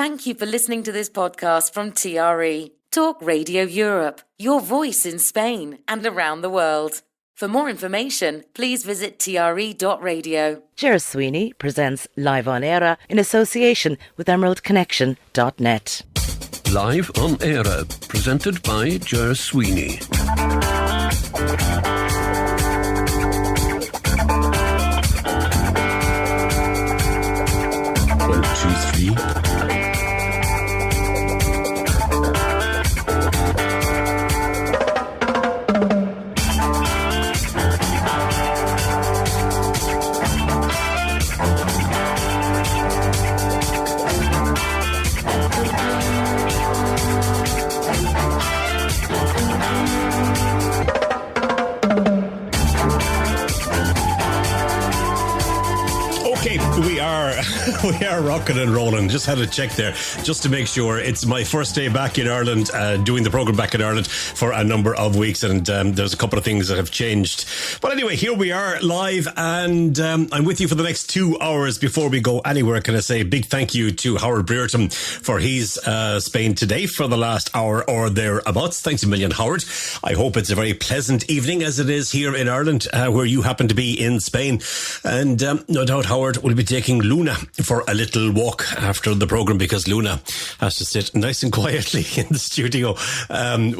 Thank you for listening to this podcast from TRE, Talk Radio Europe, your voice in Spain and around the world. For more information, please visit TRE.radio. Ger Sweeney presents Live on Eire in association with EmeraldConnection.net. Live on Eire, presented by Ger Sweeney. 1, 2, 3. We are rocking and rolling. Just had a check there just to make sure. It's my first day back in Ireland, doing the programme back in Ireland for a number of weeks, and there's a couple of things that have changed. But anyway, here we are live, and I'm with you for the next 2 hours. Before we go anywhere, can I say a big thank you to Howard Brereton for his Spain Today for the last hour or thereabouts. Thanks a million, Howard. I hope it's a very pleasant evening as it is here in Ireland, where you happen to be in Spain. And no doubt Howard will be taking Luna for a little walk after the programme, because Luna has to sit nice and quietly in the studio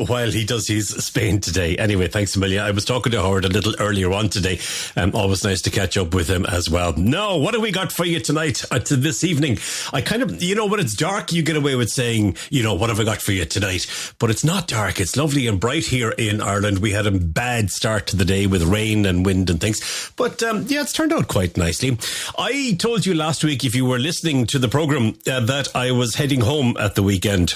while he does his Spain Today. Anyway, thanks a million. I was talking to Howard a little earlier on today. Always nice to catch up with him as well. Now, what have we got for you tonight, this evening? I kind of, when it's dark, you get away with saying, what have I got for you tonight? But it's not dark. It's lovely and bright here in Ireland. We had a bad start to the day with rain and wind and things. But it's turned out quite nicely. I told you last week, if you were listening to the programme, that I was heading home at the weekend.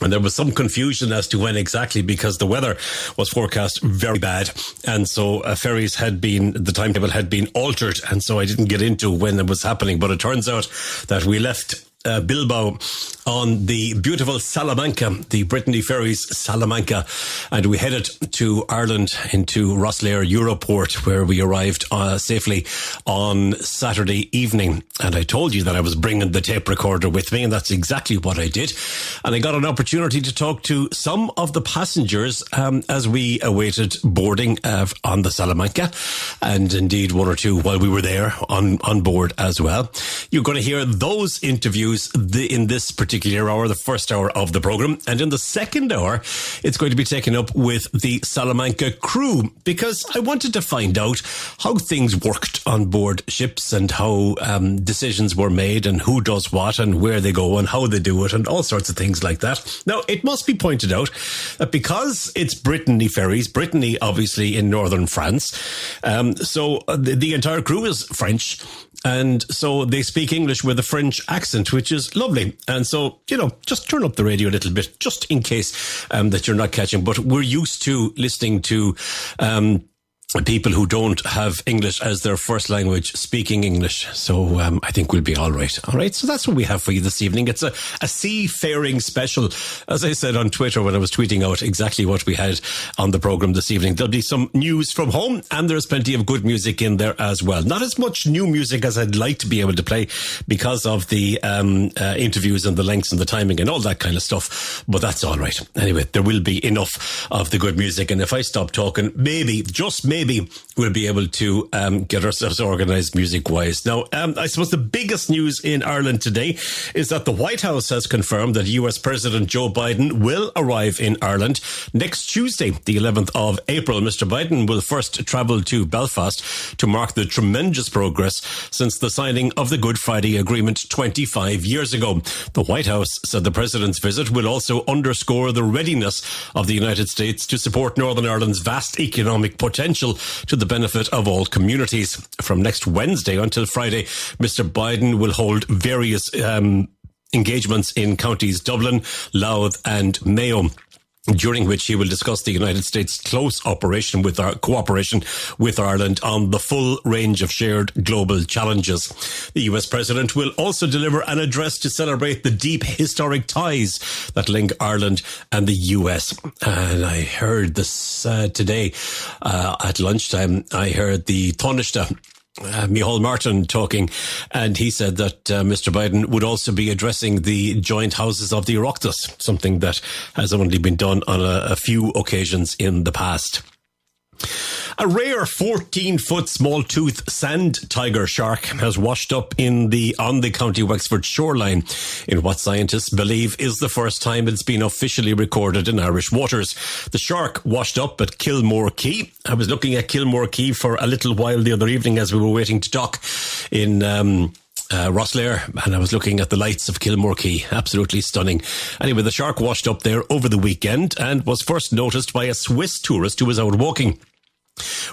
And there was some confusion as to when exactly, because the weather was forecast very bad. And so the timetable had been altered. And so I didn't get into when it was happening. But it turns out that we left Bilbao on the beautiful Salamanca, the Brittany Ferries Salamanca, and we headed to Ireland into Rosslare Europort, where we arrived safely on Saturday evening. And I told you that I was bringing the tape recorder with me, and that's exactly what I did. And I got an opportunity to talk to some of the passengers as we awaited boarding on the Salamanca, and indeed one or two while we were there on board as well. You're going to hear those interviews in this particular hour, the first hour of the programme. And in the second hour, it's going to be taken up with the Salamanca crew, because I wanted to find out how things worked on board ships and how decisions were made and who does what and where they go and how they do it and all sorts of things like that. Now, it must be pointed out that because it's Brittany Ferries, Brittany obviously in northern France, so the entire crew is French. And so they speak English with a French accent, which is lovely. And so, just turn up the radio a little bit, just in case that you're not catching. But we're used to listening to people who don't have English as their first language speaking English. So I think we'll be all right. All right. So that's what we have for you this evening. It's a seafaring special. As I said on Twitter when I was tweeting out exactly what we had on the programme this evening, there'll be some news from home, and there's plenty of good music in there as well. Not as much new music as I'd like to be able to play because of the interviews and the lengths and the timing and all that kind of stuff. But that's all right. Anyway, there will be enough of the good music. And if I stop talking, maybe, just maybe, we'll be able to get ourselves organised music-wise. Now, I suppose the biggest news in Ireland today is that the White House has confirmed that US President Joe Biden will arrive in Ireland next Tuesday, the 11th of April. Mr. Biden will first travel to Belfast to mark the tremendous progress since the signing of the Good Friday Agreement 25 years ago. The White House said the president's visit will also underscore the readiness of the United States to support Northern Ireland's vast economic potential to the benefit of all communities. From next Wednesday until Friday, Mr. Biden will hold various engagements in counties Dublin, Louth and Mayo, during which he will discuss the United States' close cooperation with Ireland on the full range of shared global challenges. The US president will also deliver an address to celebrate the deep historic ties that link Ireland and the US. And I heard this today at lunchtime. I heard the Taoiseach Micheál Martin talking, and he said that Mr. Biden would also be addressing the joint houses of the Oireachtas, something that has only been done on a few occasions in the past. A rare 14-foot small-tooth sand tiger shark has washed up on the County Wexford shoreline in what scientists believe is the first time it's been officially recorded in Irish waters. The shark washed up at Kilmore Quay. I was looking at Kilmore Quay for a little while the other evening as we were waiting to dock in Rosslare, and I was looking at the lights of Kilmore Quay. Absolutely stunning. Anyway, the shark washed up there over the weekend and was first noticed by a Swiss tourist who was out walking.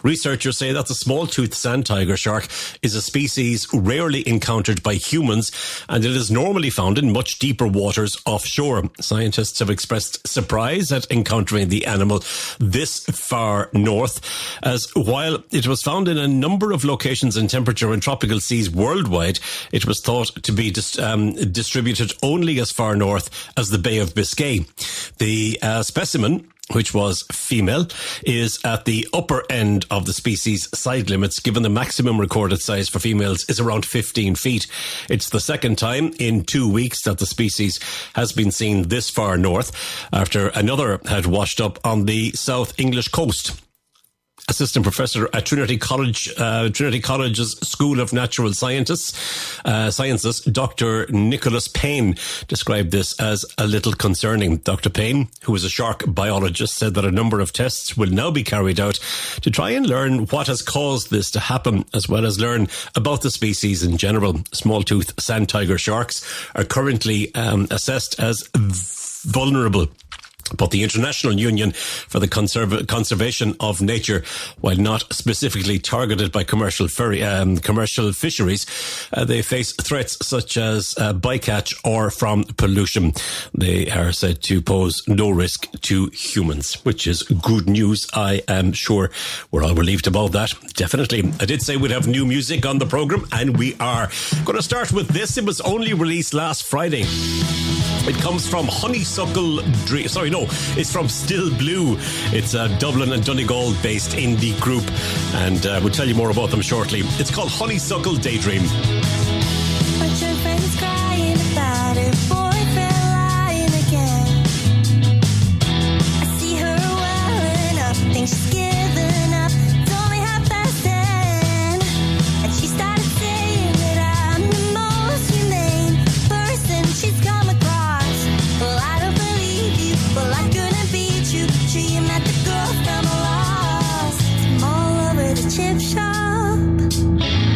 Researchers say that the small-toothed sand tiger shark is a species rarely encountered by humans, and it is normally found in much deeper waters offshore. Scientists have expressed surprise at encountering the animal this far north, as while it was found in a number of locations in temperature and tropical seas worldwide, it was thought to be distributed only as far north as the Bay of Biscay. The specimen, which was female, is at the upper end of the species' side limits, given the maximum recorded size for females is around 15 feet. It's the second time in 2 weeks that the species has been seen this far north, after another had washed up on the South English coast. Assistant Professor at Trinity College's School of Natural Sciences, Dr. Nicholas Payne, described this as a little concerning. Dr. Payne, who is a shark biologist, said that a number of tests will now be carried out to try and learn what has caused this to happen, as well as learn about the species in general. Small-toothed sand tiger sharks are currently assessed as vulnerable. But the International Union for the Conservation of Nature, while not specifically targeted by commercial fisheries, they face threats such as bycatch or from pollution. They are said to pose no risk to humans, which is good news. I am sure we're all relieved about that. Definitely. I did say we'd have new music on the programme, and we are. Going to start with this. It was only released last Friday. It comes from Honeysuckle Dream. It's from Still Blue. It's a Dublin and Donegal based indie group, and we'll tell you more about them shortly. It's called Honeysuckle Daydream. Bunch of friends crying about her boyfriend lying again. I see her welling up, think she's given up. It's only 10:30, and she started saying that I'm the most humane person she's come across. Well, I don't believe you. Well, I couldn't beat you. Sure, you met the girl from a lost. I'm all over the chip shop.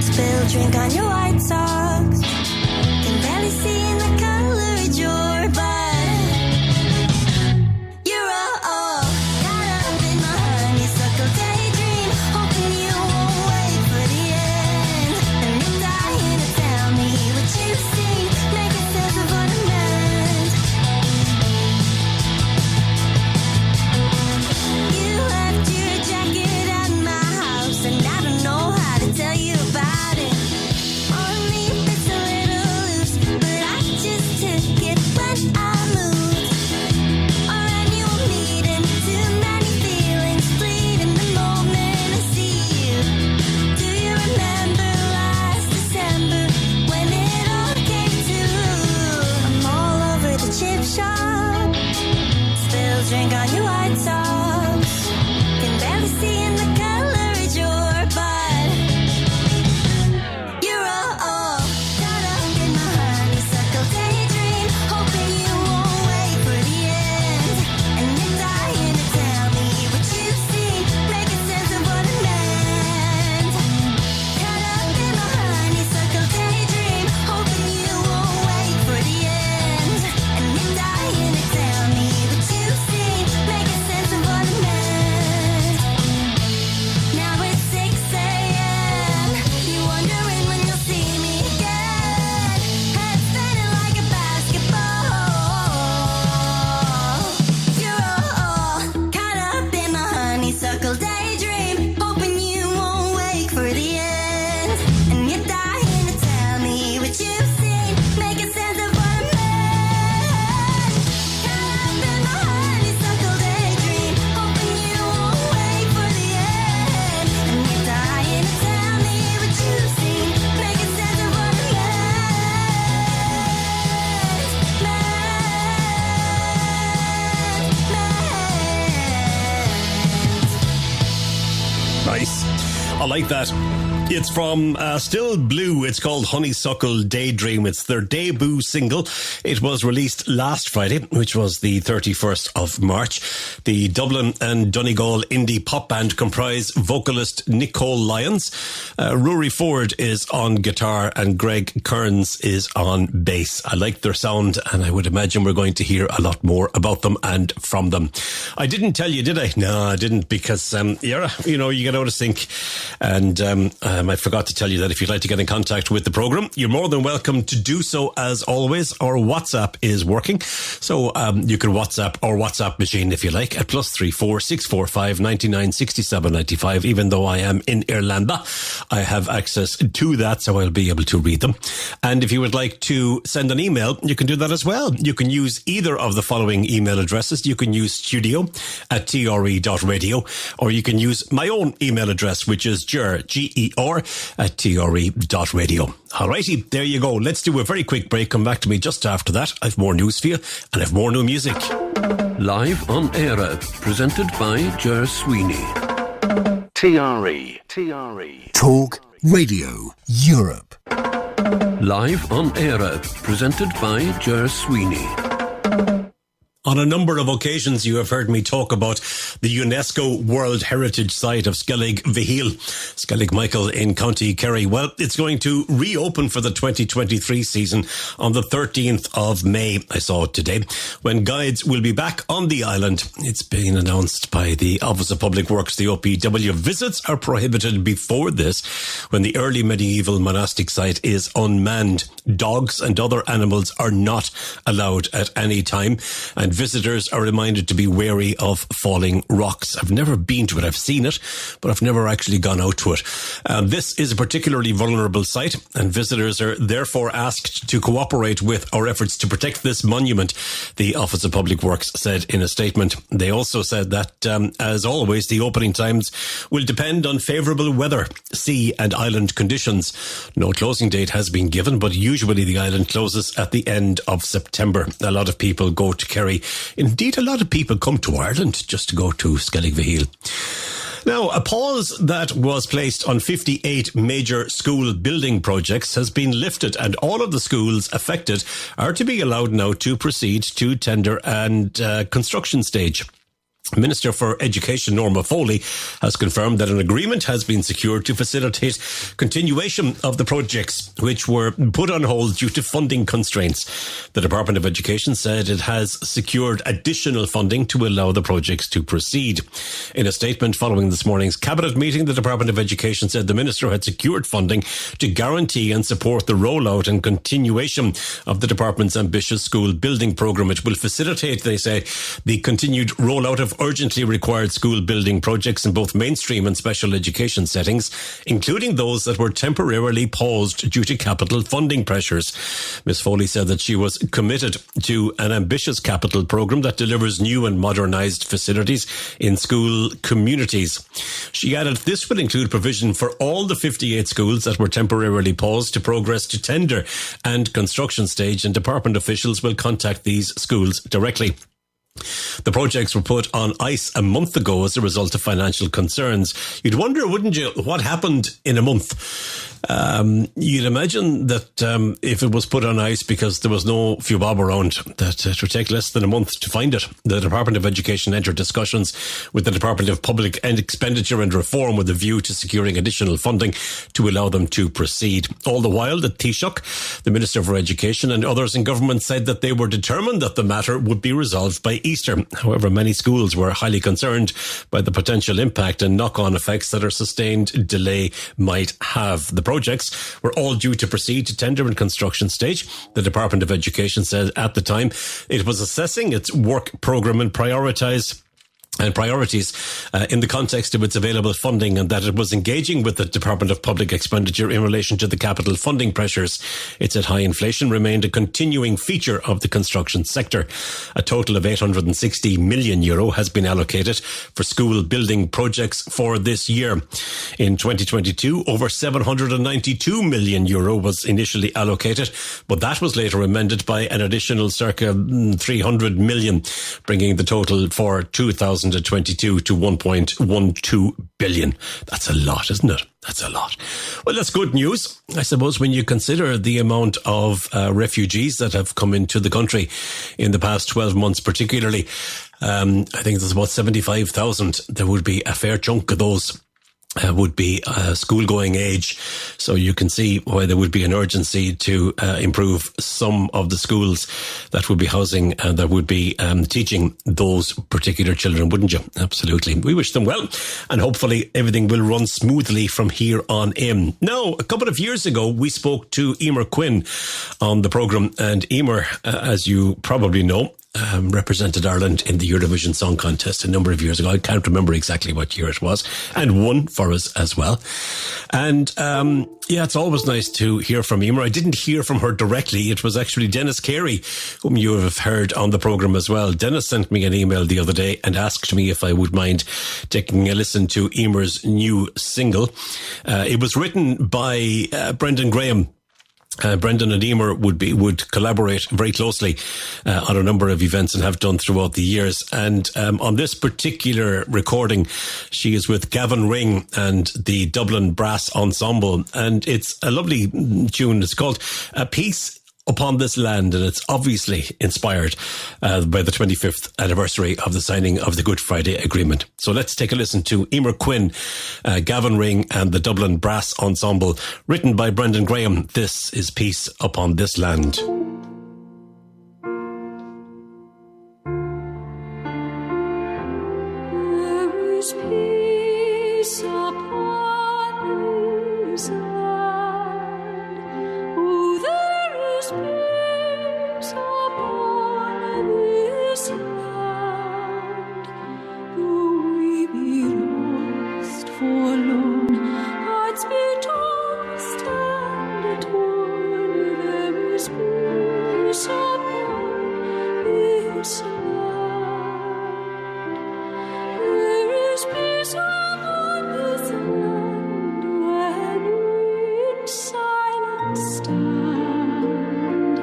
Spill drink on your white socks. Can barely see in the color of your butt. You're all caught up in my honeysuckle daydream, hoping you won't wait for the end. And you're dying to tell me what you've seen, making sense of what I meant. You left your jacket at my house, and I don't know how to tell you about it. Only if it's a little loose, but I just took it when I moved. Already you're meeting too many feelings, fleeting the moment I see you. Do you remember last December when it all came to? I'm all over the chip shop. Spills drink on your white socks. Can barely see in the color of your butt. You're all caught up in my honeysuckle daydream, hoping you won't wait for the end. And you're dying to tell me what you've seen, making sense of what I meant. Caught up in my honeysuckle daydream, hoping you won't wait for the end. And you're dying to tell me what you've seen, making sense of what I meant. I like that. It's from Still Blue. It's called Honeysuckle Daydream. It's their debut single. It was released last Friday, which was the 31st of March. The Dublin and Donegal indie pop band comprise vocalist Nicole Lyons. Rory Ford is on guitar and Greg Kearns is on bass. I like their sound and I would imagine we're going to hear a lot more about them and from them. I didn't tell you, did I? No, I didn't, because you get out of sync. And I forgot to tell you that if you'd like to get in contact with the programme, you're more than welcome to do so as always. Our WhatsApp is working. So you can WhatsApp our WhatsApp machine if you like at +34 645 99 67 95. Even though I am in Irlanda, I have access to that, so I'll be able to read them. And if you would like to send an email, you can do that as well. You can use either of the following email addresses. You can use studio@tre.radio, or you can use my own email address, which is Ger, GER, @tre.radio. Alrighty, there you go. Let's do a very quick break. Come back to me just after that. I've more news for you and I've more new music. Live on Eire, presented by Ger Sweeney. TRE. Talk Radio Europe. Live on Eire, presented by Ger Sweeney. On a number of occasions, you have heard me talk about the UNESCO World Heritage Site of Skellig Vihil, Skellig Michael in County Kerry. Well, it's going to reopen for the 2023 season on the 13th of May, I saw it today, when guides will be back on the island. It's been announced by the Office of Public Works, the OPW. Visits are prohibited before this, when the early medieval monastic site is unmanned. Dogs and other animals are not allowed at any time, and visitors are reminded to be wary of falling rocks. I've never been to it. I've seen it, but I've never actually gone out to it. This is a particularly vulnerable site, and visitors are therefore asked to cooperate with our efforts to protect this monument, the Office of Public Works said in a statement. They also said that, as always, the opening times will depend on favourable weather, sea and island conditions. No closing date has been given, but usually the island closes at the end of September. A lot of people go to Kerry. Indeed, a lot of people come to Ireland just to go to Skellig Vihil. Now, a pause that was placed on 58 major school building projects has been lifted, and all of the schools affected are to be allowed now to proceed to tender and construction stage. Minister for Education Norma Foley has confirmed that an agreement has been secured to facilitate continuation of the projects, which were put on hold due to funding constraints. The Department of Education said it has secured additional funding to allow the projects to proceed. In a statement following this morning's cabinet meeting, the Department of Education said the minister had secured funding to guarantee and support the rollout and continuation of the department's ambitious school building programme. It will facilitate, they say, the continued rollout of urgently required school building projects in both mainstream and special education settings, including those that were temporarily paused due to capital funding pressures. Ms Foley said that she was committed to an ambitious capital programme that delivers new and modernised facilities in school communities. She added this will include provision for all the 58 schools that were temporarily paused to progress to tender and construction stage, and department officials will contact these schools directly. The projects were put on ice a month ago as a result of financial concerns. You'd wonder, wouldn't you, what happened in a month? You'd imagine that if it was put on ice because there was no FUBOB around, that it would take less than a month to find it. The Department of Education entered discussions with the Department of Public Expenditure and Reform with a view to securing additional funding to allow them to proceed. All the while, the Taoiseach, the Minister for Education, and others in government said that they were determined that the matter would be resolved by Easter. However, many schools were highly concerned by the potential impact and knock-on effects that a sustained delay might have. The projects were all due to proceed to tender and construction stage. The Department of Education said at the time it was assessing its work programme and priorities in the context of its available funding, and that it was engaging with the Department of Public Expenditure in relation to the capital funding pressures. It said high inflation remained a continuing feature of the construction sector. A total of €860 million has been allocated for school building projects for this year. In 2022, over €792 million was initially allocated, but that was later amended by an additional circa 300 million, bringing the total for 2023 2022 to 1.12 billion. That's a lot, isn't it? That's a lot. Well, that's good news, I suppose, when you consider the amount of refugees that have come into the country in the past 12 months, particularly. I think there's about 75,000. There would be a fair chunk of those would be school-going age. So you can see why there would be an urgency to improve some of the schools that would be housing and that would be teaching those particular children, wouldn't you? Absolutely. We wish them well, and hopefully everything will run smoothly from here on in. Now, a couple of years ago, we spoke to Eire Quinn on the programme, and Eire, as you probably know, represented Ireland in the Eurovision Song Contest a number of years ago. I can't remember exactly what year it was, and won for us as well. And yeah, it's always nice to hear from Eire. I didn't hear from her directly. It was actually Dennis Carey, whom you have heard on the programme as well. Dennis sent me an email the other day and asked me if I would mind taking a listen to Eire's new single. It was written by Brendan Graham. Brendan and Eire would collaborate very closely on a number of events and have done throughout the years. And on this particular recording, she is with Gavin Ring and the Dublin Brass Ensemble. And it's a lovely tune. It's called Peace Upon This Land, and it's obviously inspired by the 25th anniversary of the signing of the Good Friday Agreement. So let's take a listen to Eire Quinn, Gavin Ring and the Dublin Brass Ensemble, written by Brendan Graham. This is Peace Upon This Land. There is peace upon this land. Oh, there is peace upon this land. Though we be lost, forlorn, hearts be tossed and torn, there is peace upon this land. There is peace upon this land when we in silence stand.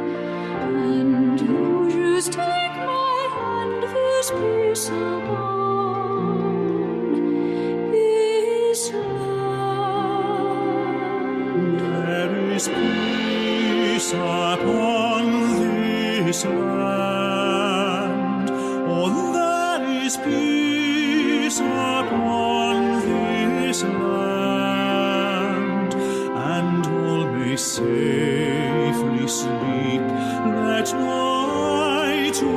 And you just take my hand, there's peace upon this land. There is peace upon this land. Oh, there is peace upon this land. And all may safely sleep. Let no eye to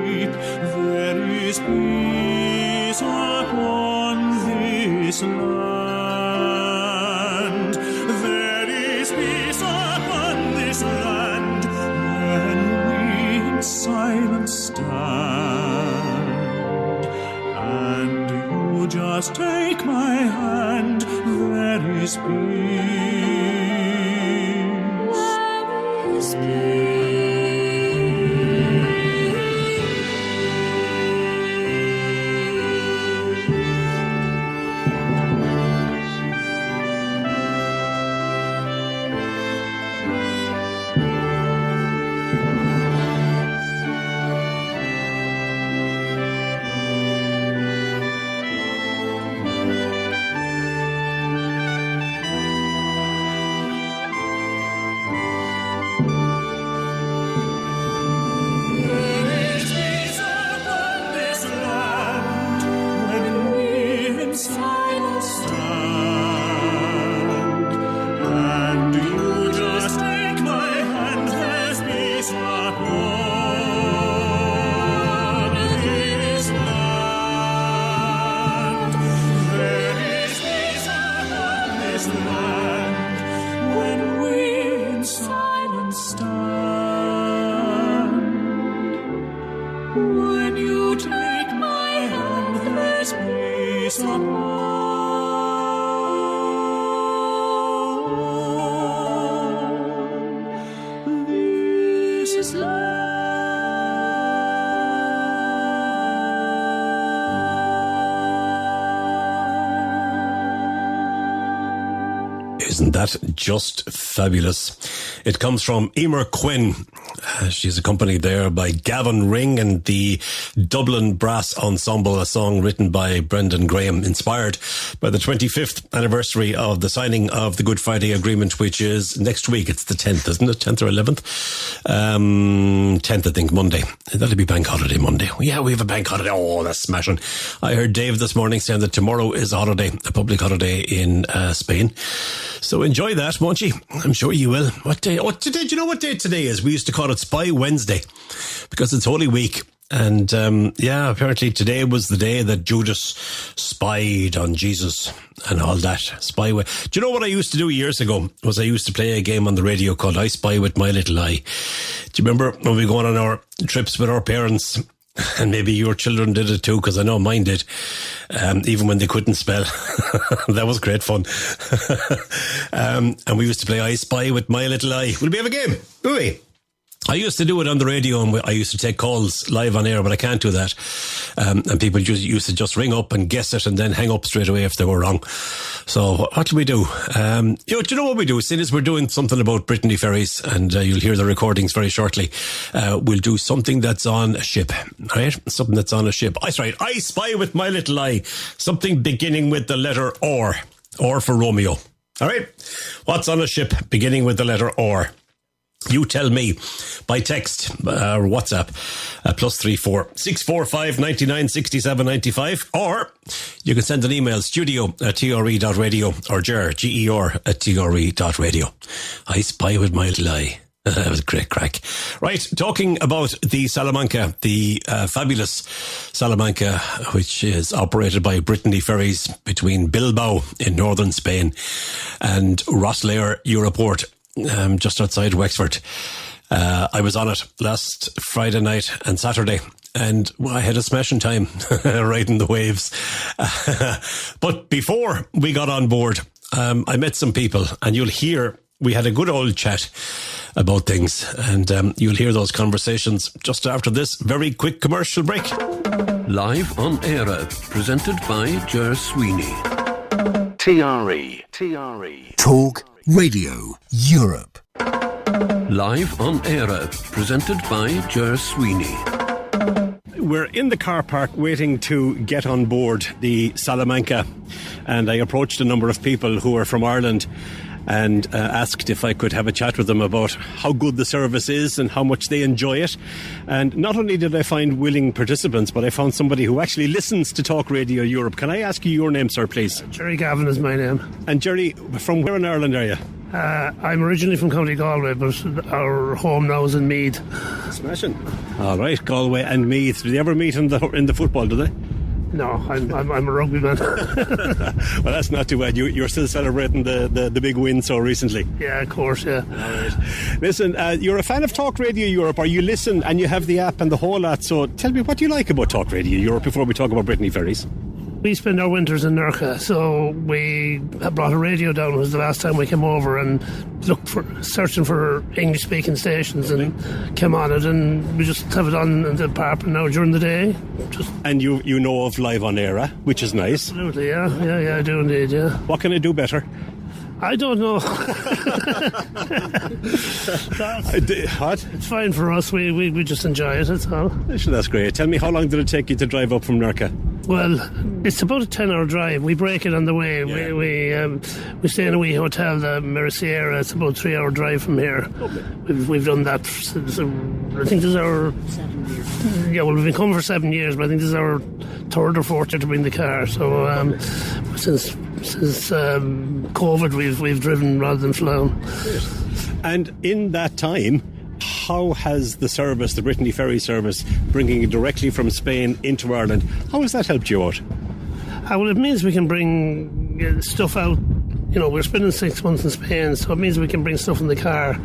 weep. There is peace upon this land. There is peace upon this land when we in silence stand. And you just take my hand, there is peace. There is peace. When you take my hand, there's peace upon this Isn't that just fabulous? It comes from Eire Quinn, She's accompanied there by Gavin Ring and the Dublin Brass Ensemble, a song written by Brendan Graham, inspired by the 25th anniversary of the signing of the Good Friday Agreement, which is next week. It's the 10th, isn't it? 10th or 11th? 10th, I think, Monday. That'll be bank holiday Monday. Yeah, we have a bank holiday. Oh, that's smashing. I heard Dave this morning saying that tomorrow is a holiday, a public holiday in Spain. So enjoy that, won't you? I'm sure you will. What day? Oh, today, do you know what day today is? We used to call it Spy Wednesday because it's Holy Week. And apparently today was the day that Judas spied on Jesus and all that. Do you know what I used to do years ago? Was I used to play a game on the radio called I Spy with My Little Eye. Do you remember when we go on our trips with our parents? And maybe your children did it too, because I know mine did, even when they couldn't spell. That was great fun. And we used to play I Spy with My Little Eye. Will we have a game? Will we? I used to do it on the radio, and I used to take calls live on air, but I can't do that. And people used to just ring up and guess it and then hang up straight away if they were wrong. So what do we do? Do you know what we do? Seeing as we're doing something about Brittany ferries, and you'll hear the recordings very shortly, we'll do something that's on a ship, right? Something that's on a ship. That's right. I Spy with My Little Eye. Something beginning with the letter R for Romeo. All right? What's on a ship beginning with the letter R? You tell me by text or WhatsApp, +34 645 99 67 95, or you can send an email, studio@tre.radio, or Ger, Ger @tre.radio. I Spy with My Little Eye. That was a great crack. Right, talking about the Salamanca, the fabulous Salamanca, which is operated by Brittany Ferries between Bilbao in northern Spain and Rosslare Europort, just outside Wexford. I was on it last Friday night and Saturday, and I had a smashing time riding the waves. But before we got on board, I met some people, and you'll hear we had a good old chat about things, and you'll hear those conversations just after this very quick commercial break. Live on Eire, presented by Ger Sweeney. TRE. Talk Radio Europe. Live on Eire, presented by Ger Sweeney. We're in the car park waiting to get on board the Salamanca, and I approached a number of people who are from Ireland and asked if I could have a chat with them about how good the service is and how much they enjoy it. And not only did I find willing participants, but I found somebody who actually listens to Talk Radio Europe. Can I ask you your name, sir, please? Jerry Gavin is my name. And Jerry, from where in Ireland are you? I'm originally from County Galway, but our home now is in Meath. Smashing. All right, Galway and Meath. Do they ever meet in the football, do they? No, I'm a rugby man. Well, that's not too bad. You're still celebrating the big win so recently. Yeah, of course, yeah. All right. Listen, you're a fan of Talk Radio Europe, or you listen and you have the app and the whole lot. So tell me, what do you like about Talk Radio Europe before we talk about Brittany Ferries? We spend our winters in Nurka, so we brought a radio down. It was the last time we came over and searching for English-speaking stations, and came on it, and we just have it on in the park now during the day. And you know of Live on Eire, which is nice. Absolutely, yeah, I do indeed, yeah. What can I do better? I don't know. What? It's fine for us. We just enjoy it, that's all. That's great. Tell me, how long did it take you to drive up from Nurka? Well, it's about a 10-hour drive. We break it on the way. Yeah. We stay in a wee hotel, the Eire. It's about a 3-hour drive from here. Okay. We've done that since, I think this is our 7 years. Yeah, well, we've been coming for 7 years, but I think this is our third or fourth year to bring the car. So since COVID, we've driven rather than flown. And in that time, how has the service, the Brittany Ferry service, bringing it directly from Spain into Ireland, how has that helped you out? Well, it means we can bring stuff out. You know, we're spending 6 months in Spain, so it means we can bring stuff in the car,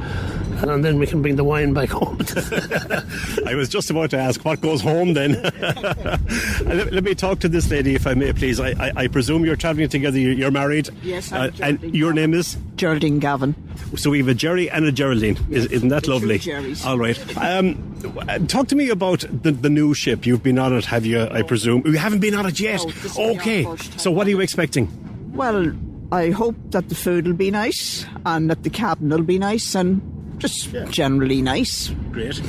and then we can bring the wine back home. I was just about to ask, what goes home then? Let me talk to this lady, if I may, please. I presume you're travelling together, you're married? Yes, I'm and your name is? Geraldine Gavin. So we have a Jerry and a Geraldine. Yes, Isn't that lovely? All right. Talk to me about the new ship. You've been on it, have you, I presume? You haven't been on it yet? No, this okay. So what are you expecting? Well, I hope that the food will be nice and that the cabin will be nice, and just generally nice. Great.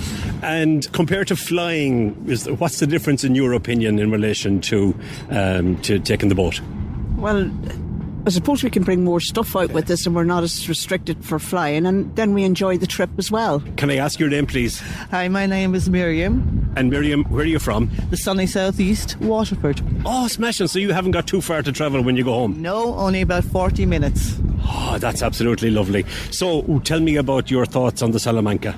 And compared to flying, what's the difference in your opinion in relation to taking the boat? Well, I suppose we can bring more stuff out with this and we're not as restricted for flying, and then we enjoy the trip as well. Can I ask your name, please? Hi, my name is Miriam. And Miriam, where are you from? The sunny southeast, Waterford. Oh, smashing. So you haven't got too far to travel when you go home? No, only about 40 minutes. Oh, that's absolutely lovely. So tell me about your thoughts on the Salamanca.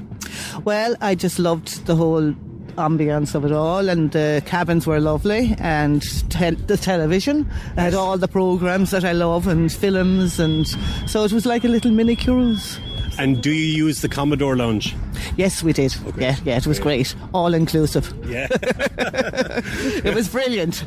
Well, I just loved the whole ambience of it all, and the cabins were lovely, and the television. I had all the programmes that I love and films, and so it was like a little mini cruise. And do you use the Commodore Lounge? Yes, we did. Okay. Yeah, it was great. All inclusive. Yeah. It was brilliant.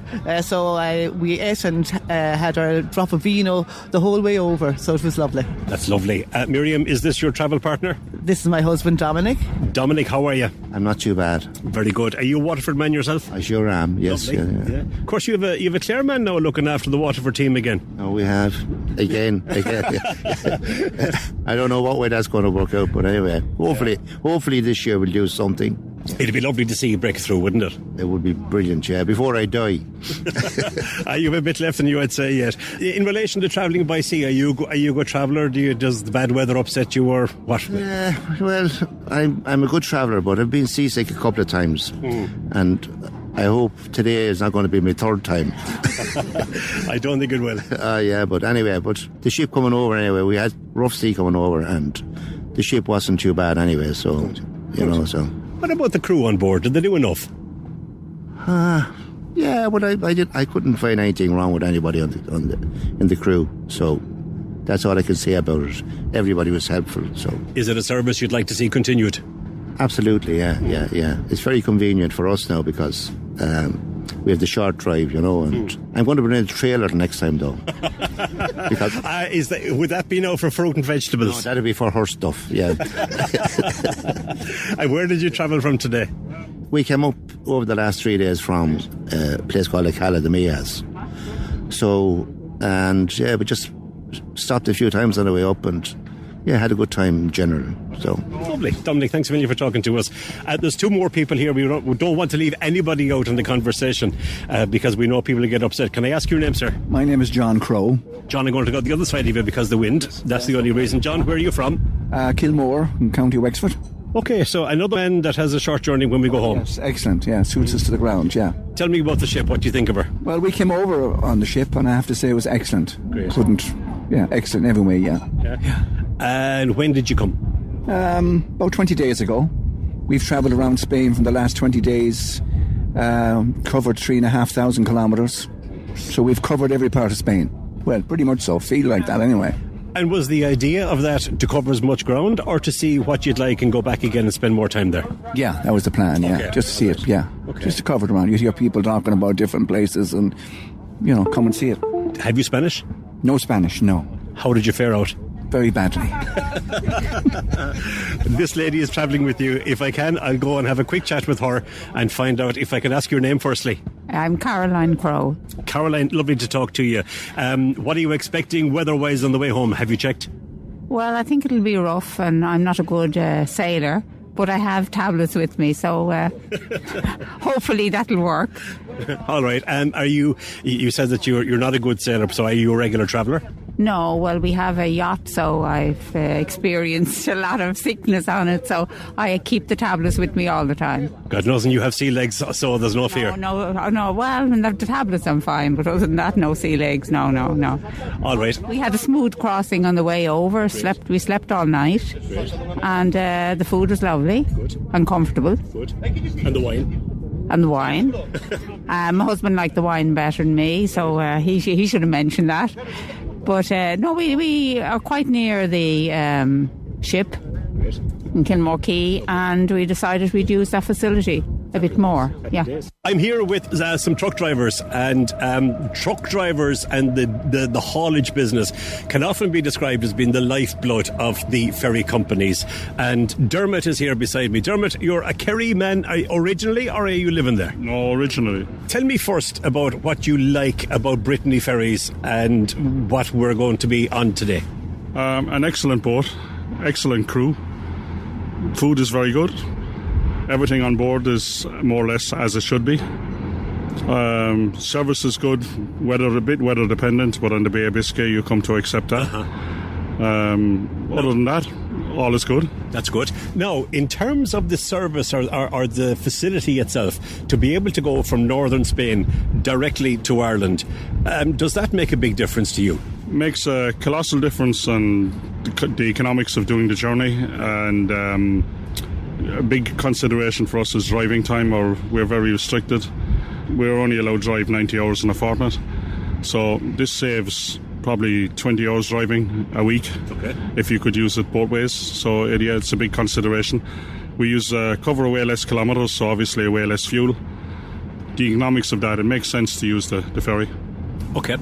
We ate and had our drop of vino the whole way over, so it was lovely. That's lovely. Miriam, is this your travel partner? This is my husband, Dominic. Dominic, how are you? I'm not too bad. Very good. Are you a Waterford man yourself? I sure am, yes. Yeah. Of course, you have a Clare man now looking after the Waterford team again. Oh, we have. Again. I don't know what way that's going to work out, but anyway, hopefully this year we'll do something. It'd be lovely to see you break through, wouldn't it? It would be brilliant, yeah, before I die. You have a bit left in you, I'd say, yet. In relation to travelling by sea, are you a good traveller? Does the bad weather upset you, or what? Well, I'm a good traveller, but I've been seasick a couple of times. And I hope today is not going to be my third time. I don't think it will. Yeah, but anyway, the ship coming over anyway, we had rough sea coming over, and the ship wasn't too bad anyway, so, so. What about the crew on board? Did they do enough? Yeah, but I couldn't find anything wrong with anybody in the crew, so that's all I can say about it. Everybody was helpful, so. Is it a service you'd like to see continued? Absolutely, yeah. It's very convenient for us now because we have the short drive, and I'm going to bring in a trailer next time, though. Because would that be now for fruit and vegetables? No, that'd be for her stuff, yeah. And where did you travel from today? We came up over the last 3 days from a place called Acala de Mias. So, and yeah, we just stopped a few times on the way up and had a good time in general. So lovely. Dominic, thanks a million for talking to us. There's two more people here. We don't want to leave anybody out in the conversation because we know people will get upset. Can I ask your name, sir? My name is John Crow. John, I'm going to go the other side of you because of the wind. That's the only reason. John, where are you from? Kilmore in County Wexford. Okay, so another man that has a short journey when we go home. Yes, excellent, yeah, suits us to the ground, yeah. Tell me about the ship, what do you think of her? Well, we came over on the ship and I have to say it was excellent. Great. Excellent every way, yeah. And when did you come? About 20 days ago. We've travelled around Spain from the last 20 days, covered 3,500 kilometres. So we've covered every part of Spain. Well, pretty much so, feel like that anyway. And was the idea of that to cover as much ground or to see what you'd like and go back again and spend more time there? Yeah, that was the plan, yeah. Okay. Just to see it, yeah. Okay. Just to cover it around. You hear people talking about different places and, come and see it. Have you Spanish? No Spanish, no. How did you fare out? Very badly. This lady is travelling with you. If I can, I'll go and have a quick chat with her and find out if I can ask your name firstly. I'm Caroline Crow. Caroline, lovely to talk to you. What are you expecting weather-wise on the way home? Have you checked? Well, I think it'll be rough, and I'm not a good sailor, but I have tablets with me, so hopefully that'll work. All right. And you said that you're not a good sailor, so are you a regular traveller? No, well, we have a yacht, so I've experienced a lot of sickness on it, so I keep the tablets with me all the time. God knows, and you have sea legs, so there's no fear. No. Well, the tablets I'm fine, but other than that, no sea legs, no. All right. We had a smooth crossing on the way over. We slept all night. Great. And the food was lovely. Good. And comfortable. Good. And the wine? And the wine. My husband liked the wine better than me, so he should have mentioned that. But no, we are quite near the ship in Kilmore Quay, and we decided we'd use that facility a bit more. Yeah. I'm here with some truck drivers, and the haulage business can often be described as being the lifeblood of the ferry companies. And Dermot is here beside me. Dermot, you're a Kerry man originally, or are you living there? No, originally. Tell me first about what you like about Brittany Ferries and what we're going to be on today. An excellent boat, excellent crew, Food is very good. Everything on board is more or less as it should be. Service is good. A bit weather dependent, but on the Bay of Biscay you come to accept that. Other than that, all is good. That's good. Now, in terms of the service or the facility itself, to be able to go from northern Spain directly to Ireland, does that make a big difference to you? Makes a colossal difference on the economics of doing the journey, and a big consideration for us is driving time, or we're very restricted. We're only allowed to drive 90 hours in a fortnight, so this saves probably 20 hours driving a week if you could use it both ways. So it's a big consideration. We cover way less kilometres, so obviously way less fuel. The economics of that, it makes sense to use the ferry. Okay.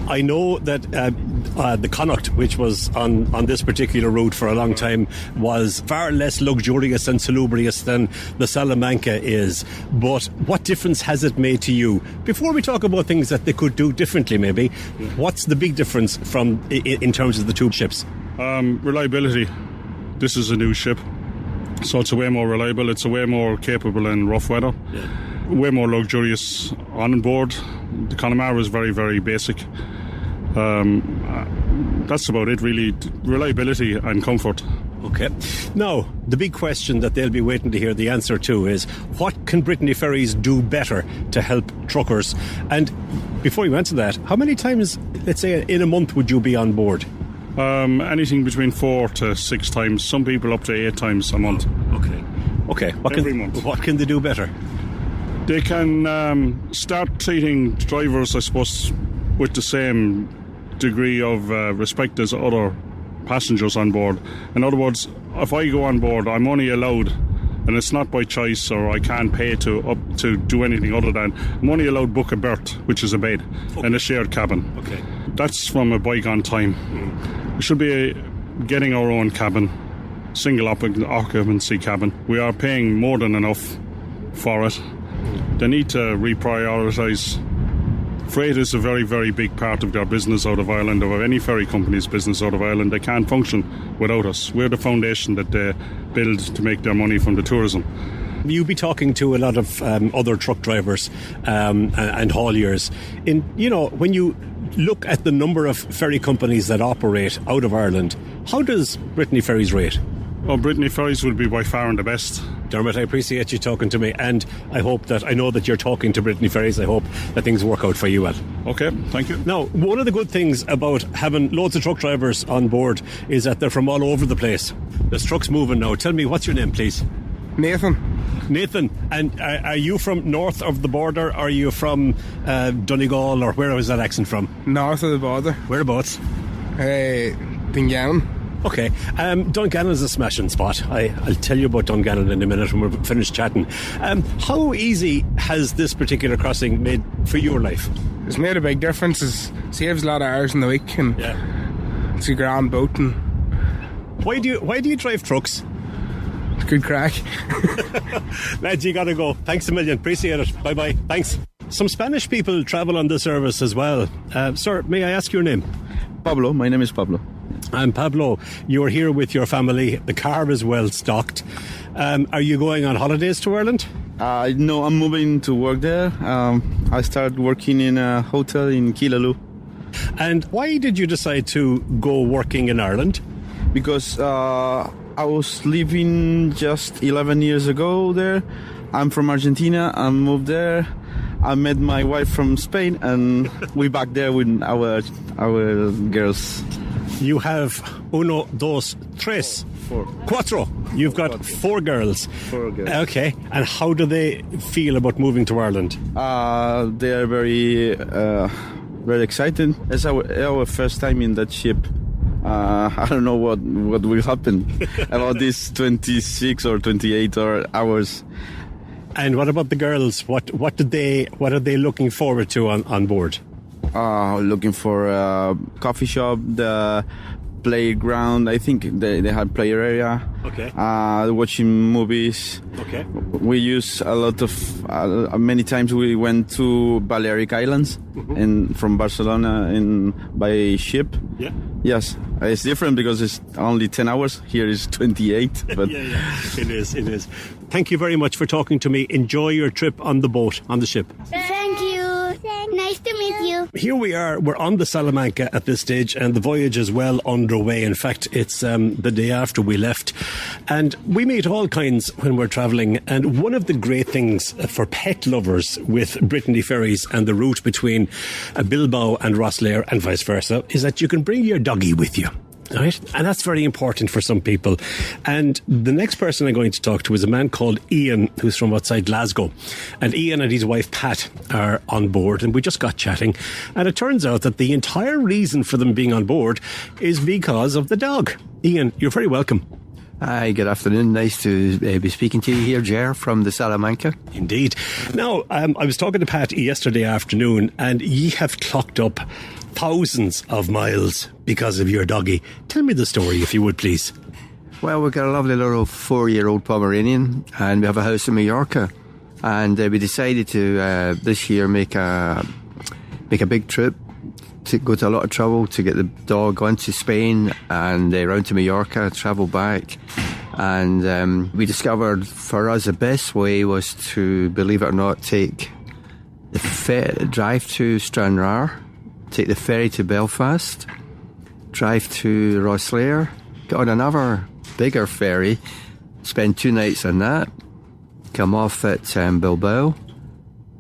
I know that the Connacht, which was on this particular route for a long time, was far less luxurious and salubrious than the Salamanca is. But what difference has it made to you? Before we talk about things that they could do differently, maybe, what's the big difference in terms of the two ships? Reliability. This is a new ship, so it's a way more reliable. It's a way more capable in rough weather. Way more luxurious on board. The Connemara is very, very basic. That's about it, really. Reliability and comfort. Okay. Now, the big question that they'll be waiting to hear the answer to is, what can Brittany Ferries do better to help truckers? And before you answer that, how many times, let's say, in a month would you be on board? Anything between 4 to 6 times. Some people up to 8 times a month. Okay. Every month. What can they do better? They can start treating drivers, I suppose, with the same degree of respect as other passengers on board. In other words, if I go on board, I'm only allowed, and it's not by choice or I can't pay to do anything other than, I'm only allowed book a berth, which is a bed, in a shared cabin. Okay. That's from a bygone time. We should be getting our own cabin, single occupancy cabin. We are paying more than enough for it. They need to reprioritise. Freight is a very, very big part of their business out of Ireland, or of any ferry company's business out of Ireland. They can't function without us. We're the foundation that they build to make their money from the tourism. You'll be talking to a lot of other truck drivers and hauliers. When you look at the number of ferry companies that operate out of Ireland, how does Brittany Ferries rate? Well, Brittany Ferries will be by far the best. Dermot, I appreciate you talking to me, and I know that you're talking to Brittany Ferries. I hope that things work out for you well. Okay, thank you. Now, one of the good things about having loads of truck drivers on board is that they're from all over the place. There's trucks moving now. Tell me, what's your name, please? Nathan. And are you from north of the border? Are you from Donegal, or where was that accent from? North of the border. Whereabouts? Dungannon. Okay, Dungannon is a smashing spot. I'll tell you about Dungannon in a minute when we're finished chatting. How easy has this particular crossing made for your life? It's made a big difference. It saves a lot of hours in the week, and it's a grand boat. And why do you drive trucks? It's good crack. Lads, you gotta go. Thanks a million. Appreciate it. Bye bye. Thanks. Some Spanish people travel on the service as well. Sir, may I ask your name? Pablo. My name is Pablo. I'm Pablo. You're here with your family. The car is well stocked. Are you going on holidays to Ireland? No, I'm moving to work there. I started working in a hotel in Killaloe. And why did you decide to go working in Ireland? Because I was living just 11 years ago there. I'm from Argentina. I moved there. I met my wife from Spain, and we back there with our girls. You have uno, dos, tres. Cuatro. You've got 4 girls. 4 girls. Okay. And how do they feel about moving to Ireland? They are very excited. It's our first time in that ship. I don't know what will happen about these 26 or 28 hours. And what about the girls? What are they looking forward to on board? Looking for a coffee shop, the playground. I think they had player area. Okay. Watching movies. Okay. We use a lot of. Many times we went to Balearic Islands, from Barcelona by ship. Yeah. Yes, it's different because it's only 10 hours. Here is 28. But yeah, it is. Thank you very much for talking to me. Enjoy your trip on the boat, on the ship. Thank you. Nice to meet you. Here we are. We're on the Salamanca at this stage, and the voyage is well underway. In fact, it's the day after we left. And we meet all kinds when we're travelling. And one of the great things for pet lovers with Brittany Ferries and the route between Bilbao and Rosslare and vice versa is that you can bring your doggy with you. Right? And that's very important for some people. And the next person I'm going to talk to is a man called Ian, who's from outside Glasgow. And Ian and his wife Pat are on board, and we just got chatting. And it turns out that the entire reason for them being on board is because of the dog. Ian, you're very welcome. Hi, good afternoon. Nice to be speaking to you here, Ger, from the Salamanca. Indeed. Now, I was talking to Pat yesterday afternoon, and ye have clocked up thousands of miles because of your doggy. Tell me the story, if you would, please. Well, we've got a lovely little 4-year-old Pomeranian, and we have a house in Mallorca. And we decided to, this year, make a big trip, to go to a lot of trouble to get the dog onto Spain and round to Mallorca, travel back. And we discovered for us the best way was to, believe it or not, take the drive to Stranraer, take the ferry to Belfast, drive to Rosslare, get on another bigger ferry, spend 2 nights on that, come off at Bilbao,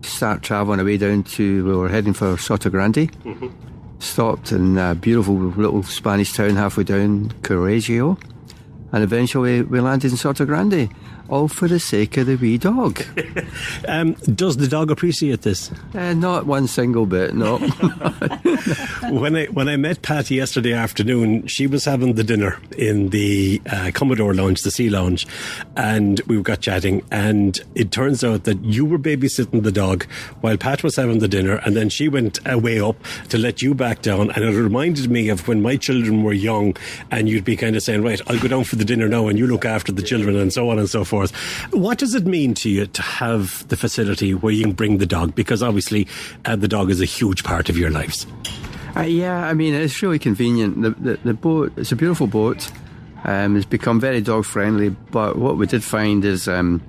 start travelling away down to, we were heading for Soto Grande, stopped in a beautiful little Spanish town halfway down, Correggio, and eventually we landed in Soto Grande, all for the sake of the wee dog. Does the dog appreciate this? Not one single bit, no. When I met Pat yesterday afternoon, she was having the dinner in the Commodore Lounge, the Sea Lounge, and we got chatting, and it turns out that you were babysitting the dog while Pat was having the dinner, and then she went way up to let you back down, and it reminded me of when my children were young, and you'd be kind of saying, right, I'll go down for the dinner now, and you look after the children, and so on and so forth. What does it mean to you to have the facility where you can bring the dog? Because obviously the dog is a huge part of your lives. Yeah, I mean, it's really convenient. The boat, it's a beautiful boat. It's become very dog friendly, but what we did find is the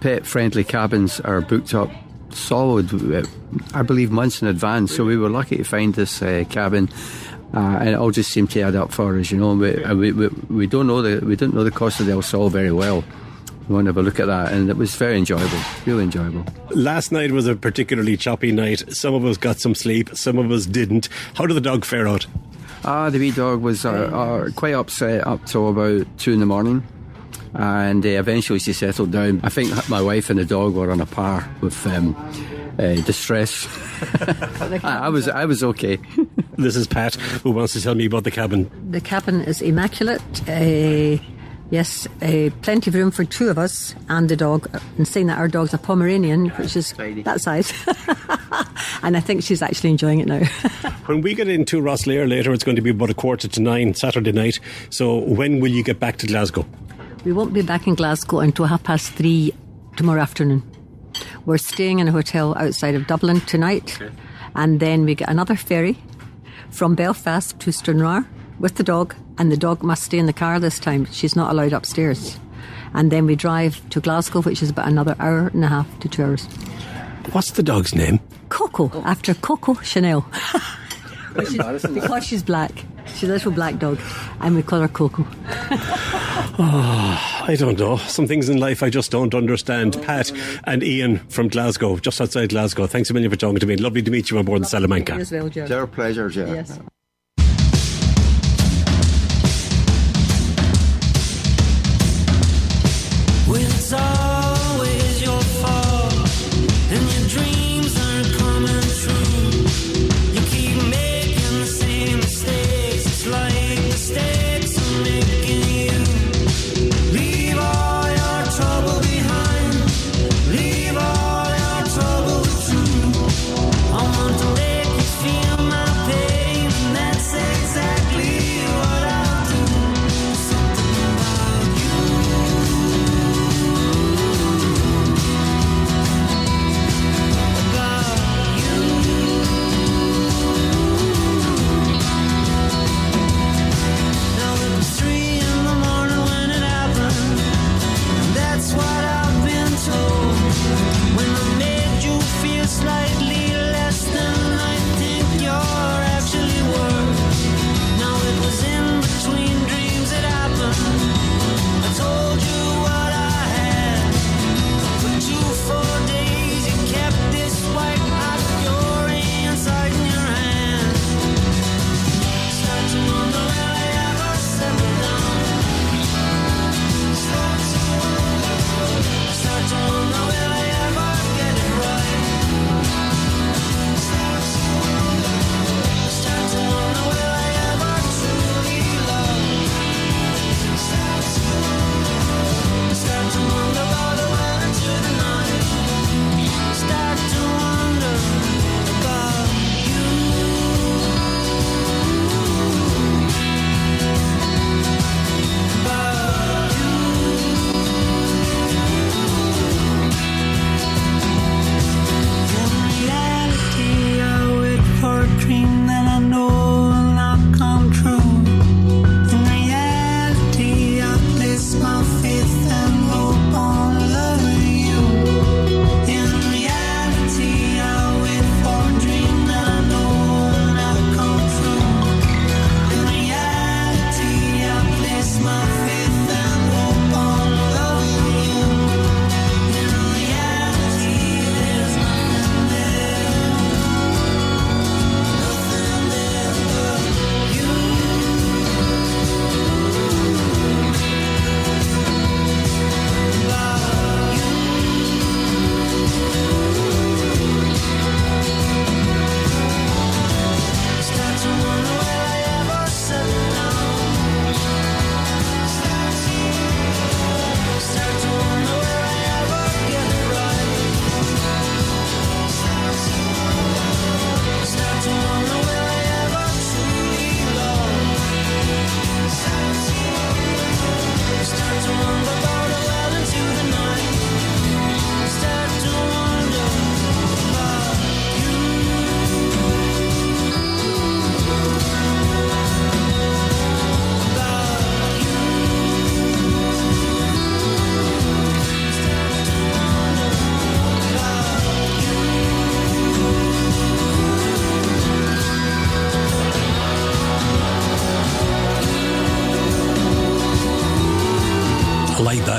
pet friendly cabins are booked up solid, I believe, months in advance. So we were lucky to find this cabin. And it all just seemed to add up for us, you know. We don't know the cost of the El Sol very well. We want to have a look at that, and it was very enjoyable, really enjoyable. Last night was a particularly choppy night. Some of us got some sleep, some of us didn't. How did the dog fare out? The wee dog was quite upset up till about 2 in the morning, and eventually she settled down. I think my wife and the dog were on a par with distress. I was okay. This is Pat, who wants to tell me about the cabin. The cabin is immaculate. Yes, plenty of room for 2 of us and the dog. And saying that our dog's a Pomeranian, which is that size. And I think she's actually enjoying it now. When we get into Rosslare later, it's going to be about 8:45 Saturday night. So when will you get back to Glasgow? We won't be back in Glasgow until 3:30 tomorrow afternoon. We're staying in a hotel outside of Dublin tonight. Okay. And then we get another ferry from Belfast to Stranraer with the dog, and the dog must stay in the car this time. She's not allowed upstairs. And then we drive to Glasgow, which is about another 1.5 to 2 hours. What's the dog's name? Coco, after Coco Chanel. Because she's black. She's a little black dog, and we call her Coco. I don't know. Some things in life I just don't understand. Pat and Ian from Glasgow, just outside Glasgow, thanks a million for talking to me. Lovely to meet you on board the Salamanca. It's our pleasure, Ger. Yes. When it's always your fault and your dreams aren't coming true, you keep making the same mistakes. It's like the mistakes are making you. Leave all your trouble behind. Leave all your trouble true. I want to make you feel my pain, and that's exactly what I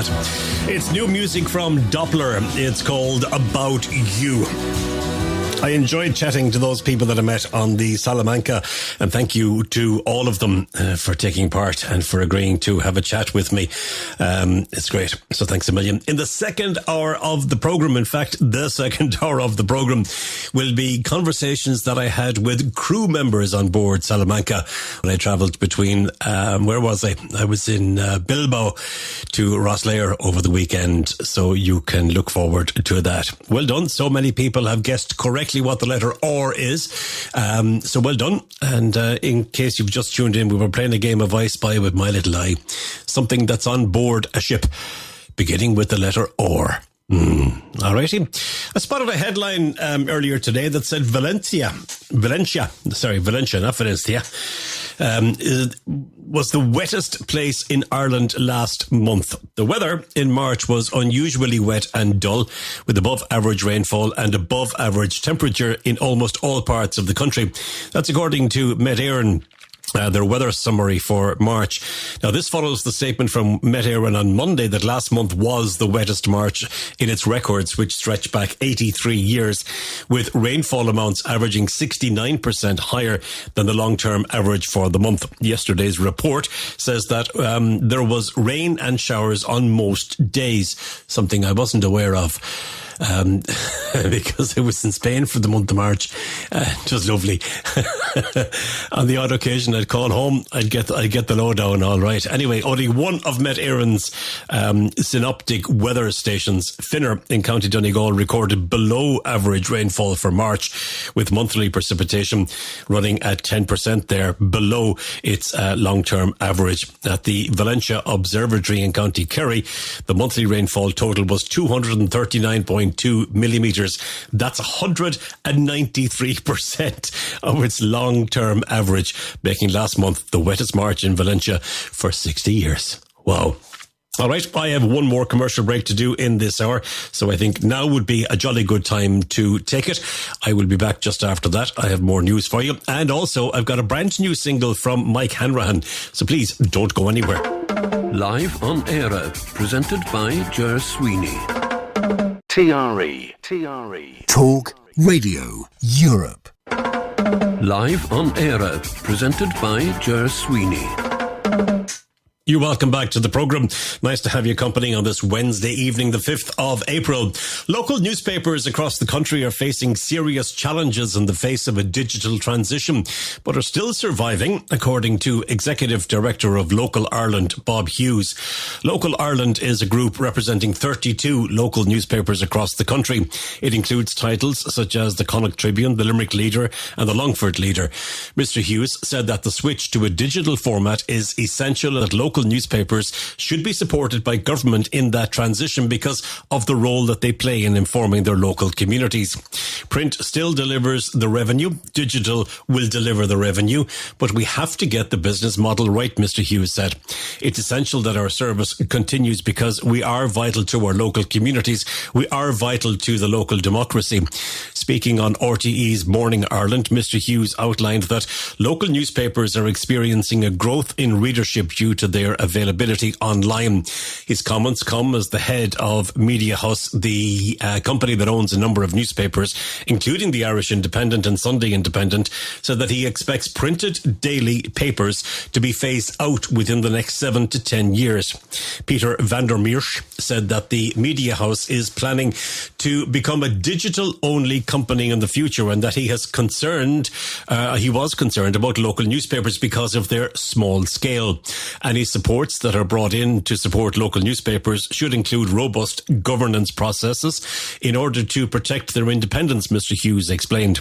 that. It's new music from Doppler. It's called About You. I enjoyed chatting to those people that I met on the Salamanca, and thank you to all of them for taking part and for agreeing to have a chat with me. It's great. So thanks a million. In the second hour of the programme, in fact, the second hour of the programme will be conversations that I had with crew members on board Salamanca when I travelled between, where was I? I was in Bilbao to Rosslare over the weekend, so you can look forward to that. Well done. So many people have guessed correctly what the letter R is. So well done. And in case you've just tuned in, we were playing a game of I Spy with My Little Eye. Something that's on board a ship beginning with the letter R. Alrighty. I spotted a headline earlier today that said Valencia, not Valencia, was the wettest place in Ireland last month. The weather in March was unusually wet and dull, with above average rainfall and above average temperature in almost all parts of the country. That's according to Met Eire, their weather summary for March. Now, this follows the statement from Met Eire on Monday that last month was the wettest March in its records, which stretch back 83 years, with rainfall amounts averaging 69% higher than the long-term average for the month. Yesterday's report says that there was rain and showers on most days, something I wasn't aware of. Because I was in Spain for the month of March. It was lovely. On the odd occasion I'd call home, I'd get the lowdown all right. Anyway, only one of Met Eire's synoptic weather stations, Finner in County Donegal, recorded below average rainfall for March, with monthly precipitation running at 10% there, below its long-term average. At the Valencia Observatory in County Kerry, the monthly rainfall total was 239.2 millimetres. That's 193% of its long-term average, making last month the wettest March in Valencia for 60 years. Wow. All right, I have one more commercial break to do in this hour, so I think now would be a jolly good time to take it. I will be back just after that. I have more news for you, and also I've got a brand new single from Mike Hanrahan, so please don't go anywhere. Live on Eire, presented by Ger Sweeney. TRE. Talk Radio Europe. Live on Eire, presented by Ger Sweeney. You're welcome back to the programme. Nice to have your company on this Wednesday evening, the 5th of April. Local newspapers across the country are facing serious challenges in the face of a digital transition, but are still surviving, according to Executive Director of Local Ireland, Bob Hughes. Local Ireland is a group representing 32 local newspapers across the country. It includes titles such as the Connacht Tribune, the Limerick Leader and the Longford Leader. Mr. Hughes said that the switch to a digital format is essential, that local newspapers should be supported by government in that transition because of the role that they play in informing their local communities. Print still delivers the revenue. Digital will deliver the revenue, but we have to get the business model right, Mr. Hughes said. It's essential that our service continues because we are vital to our local communities. We are vital to the local democracy. Speaking on RTE's Morning Ireland, Mr. Hughes outlined that local newspapers are experiencing a growth in readership due to their availability online. His comments come as the head of Media House, the company that owns a number of newspapers, including the Irish Independent and Sunday Independent, said that he expects printed daily papers to be phased out within the next 7 to 10 years. Peter van der Meersch said that the Media House is planning to become a digital-only company in the future, and that he was concerned about local newspapers because of their small scale. And he supports that are brought in to support local newspapers should include robust governance processes in order to protect their independence, Mr. Hughes explained.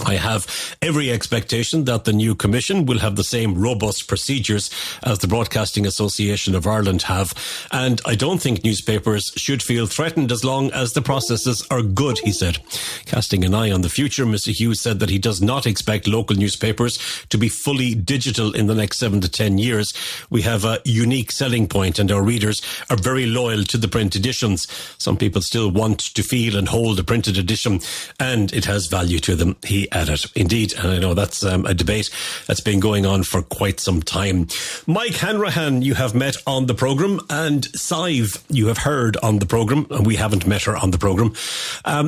I have every expectation that the new commission will have the same robust procedures as the Broadcasting Association of Ireland have, and I don't think newspapers should feel threatened as long as the processes are good, he said. Casting an eye on the future, Mr. Hughes said that he does not expect local newspapers to be fully digital in the next 7 to 10 years. We have a unique selling point and our readers are very loyal to the print editions. Some people still want to feel and hold a printed edition and it has value to them. He be at it. Indeed, and I know that's a debate that's been going on for quite some time. Mike Hanrahan, you have met on the programme, and Sive, you have heard on the programme, and we haven't met her on the programme.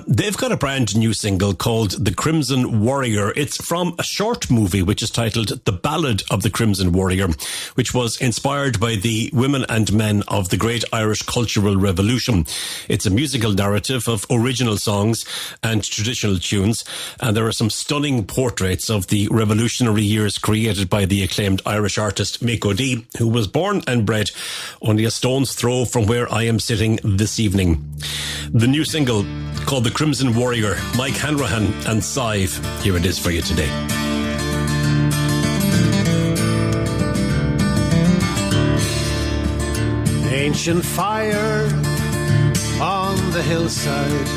They've got a brand new single called The Crimson Warrior. It's from a short movie which is titled The Ballad of the Crimson Warrior, which was inspired by the women and men of the Great Irish Cultural Revolution. It's a musical narrative of original songs and traditional tunes, and there are some stunning portraits of the revolutionary years created by the acclaimed Irish artist Mick O'Dea, who was born and bred only a stone's throw from where I am sitting this evening. The new single called The Crimson Warrior, Mike Hanrahan and Sive. Here it is for you today. Ancient fire on the hillside,